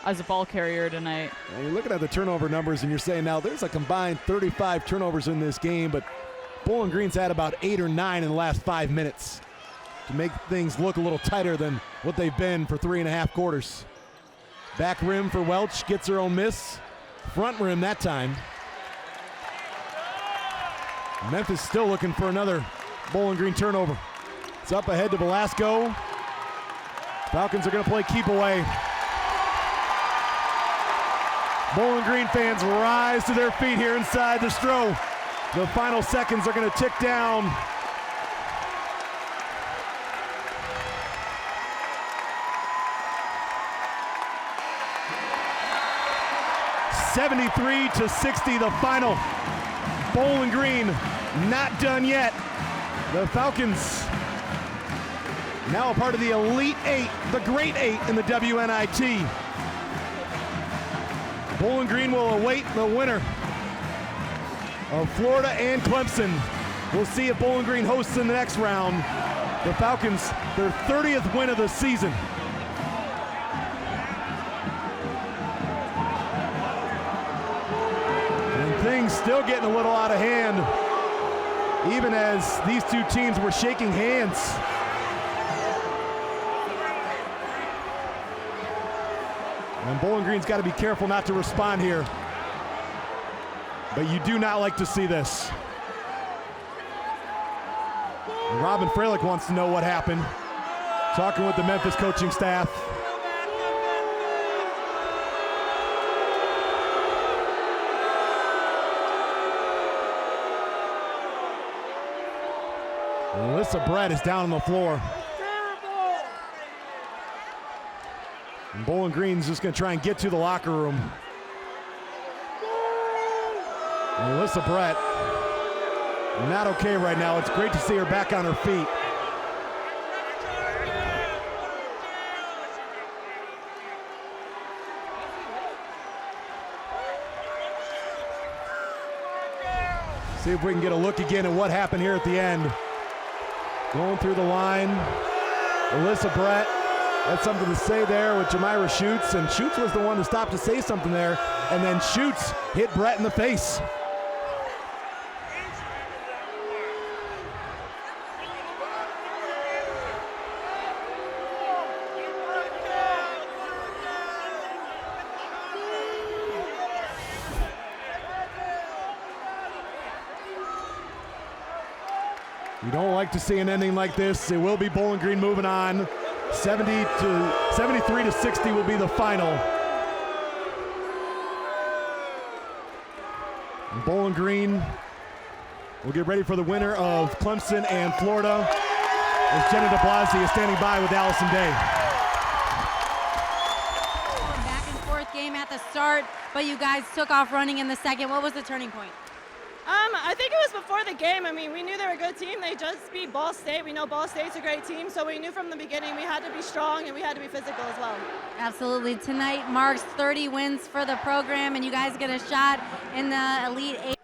as a ball carrier tonight. Now you're looking at the turnover numbers and you're saying now there's a combined 35 turnovers in this game, but Bowling Green's had about 8 or 9 in the last 5 minutes to make things look a little tighter than what they've been for 3.5 quarters. Back rim for Welch, gets her own miss. Front rim that time. Memphis still looking for another Bowling Green turnover. It's up ahead to Velasco. Falcons are going to play keep away. Bowling Green fans rise to their feet here inside the Stroh. The final seconds are going to tick down. (73-60) the final. Bowling Green not done yet. The Falcons now a part of the Elite 8, the Great 8 in the WNIT. Bowling Green will await the winner of Florida and Clemson. We'll see if Bowling Green hosts in the next round. The Falcons, their 30th win of the season. And things still getting a little out of hand, even as these two teams were shaking hands. And Bowling Green's got to be careful not to respond here. But you do not like to see this. Robin Freilich wants to know what happened. Talking with the Memphis coaching staff. Alyssa Brett is down on the floor. And Bowling Green's just going to try and get to the locker room. And Alyssa Brett, not okay right now. It's great to see her back on her feet. See if we can get a look again at what happened here at the end. Going through the line, Alyssa Brett had something to say there with Jamira Schutz, and Schutz was the one to stop to say something there, and then Schutz hit Brett in the face. You don't like to see an ending like this. It will be Bowling Green moving on. 73 to 60 will be the final. And Bowling Green will get ready for the winner of Clemson and Florida, as Jenna DeBlasi is standing by with Allison Day. Back and forth game at the start, but you guys took off running in the second. What was the turning point? I think it was before the game. I mean, we knew they were a good team. They just beat Ball State. We know Ball State's a great team, so we knew from the beginning we had to be strong and we had to be physical as well. Absolutely. Tonight marks 30 wins for the program, and you guys get a shot in the Elite Eight.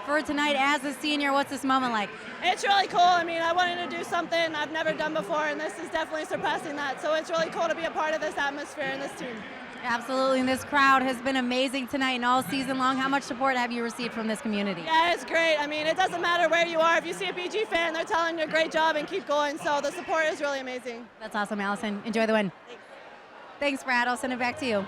For tonight as a senior, what's this moment like? It's really cool. I mean, I wanted to do something I've never done before, and this is definitely surpassing that. So it's really cool to be a part of this atmosphere and this team. Absolutely, and this crowd has been amazing tonight and all season long. How much support have you received from this community? Yeah, it's great. I mean, it doesn't matter where you are. If you see a BG fan, they're telling you a great job and keep going. So the support is really amazing. That's awesome, Allison. Enjoy the win. Thanks, Brad. I'll send it back to you.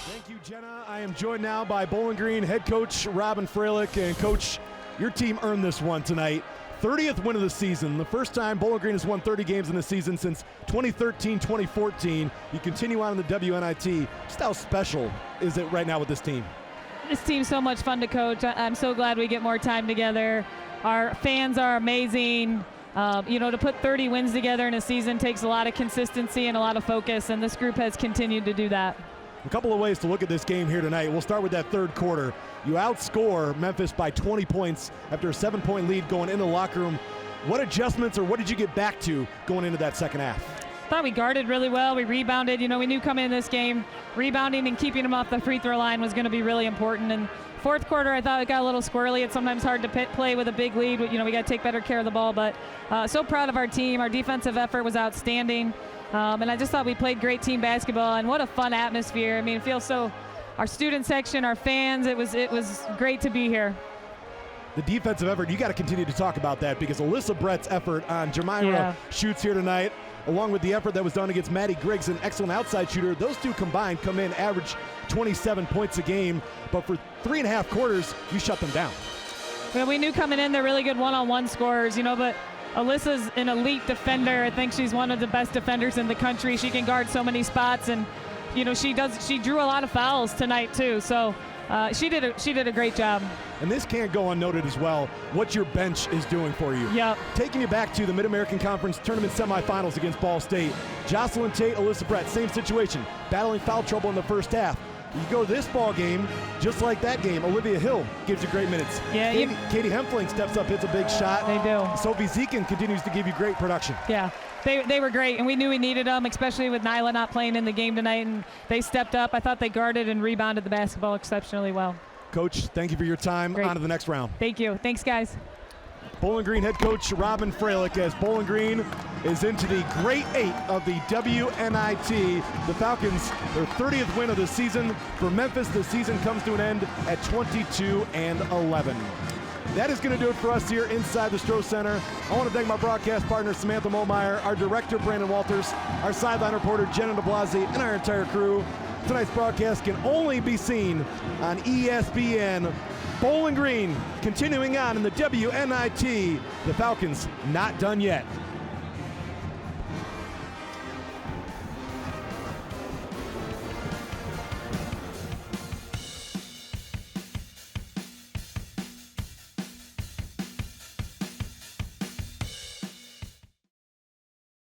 Thank you, Jenna. I am joined now by Bowling Green head coach Robin Freilich. And Coach, your team earned this one tonight. 30th win of the season. The first time Bowling Green has won 30 games in the season since 2013-2014. You continue on in the WNIT. Just how special is it right now with this team? This team's so much fun to coach. I'm so glad we get more time together. Our fans are amazing. To put 30 wins together in a season takes a lot of consistency and a lot of focus, and this group has continued to do that. A couple of ways to look at this game here tonight. We'll start with that third quarter. You outscore Memphis by 20 points after a 7-point lead going into the locker room. What adjustments or what did you get back to going into that second half? Thought we guarded really well. We rebounded. We knew coming in this game, rebounding and keeping them off the free throw line was going to be really important. And fourth quarter, I thought it got a little squirrely. It's sometimes hard to play with a big lead. We got to take better care of the ball. But so proud of our team. Our defensive effort was outstanding. And I just thought we played great team basketball, and what a fun atmosphere. I mean, it feels so, our student section, our fans, it was great to be here. The defensive effort, you got to continue to talk about that, because Alyssa Brett's effort on Jamira Schutz here tonight, along with the effort that was done against Maddie Griggs, an excellent outside shooter, those two combined come in average 27 points a game, but for 3.5 quarters, you shut them down. Well, we knew coming in they're really good one-on-one scorers, but Alyssa's an elite defender. I think she's one of the best defenders in the country. She can guard so many spots, and she drew a lot of fouls tonight too. So she did a great job. And this can't go unnoted as well, what your bench is doing for you. Yep. Taking you back to the Mid-American Conference Tournament semifinals against Ball State. Jocelyn Tate, Alyssa Brett, same situation, battling foul trouble in the first half. You go to this ball game, just like that game, Olivia Hill gives you great minutes. Yeah, Katie Hempfling steps up, hits a big shot. They do. Sophie Zekin continues to give you great production. Yeah, they were great, and we knew we needed them, especially with Nyla not playing in the game tonight, and they stepped up. I thought they guarded and rebounded the basketball exceptionally well. Coach, thank you for your time. Great. On to the next round. Thank you. Thanks, guys. Bowling Green head coach Robin Freilich, as Bowling Green is into the Great 8 of the WNIT. The Falcons, their 30th win of the season. For Memphis, the season comes to an end at 22-11. That is going to do it for us here inside the Stroh Center. I want to thank my broadcast partner, Samantha Molmeyer, our director, Brandon Walters, our sideline reporter, Jenna DeBlasi, and our entire crew. Tonight's broadcast can only be seen on ESPN. Bowling Green continuing on in the WNIT. The Falcons not done yet.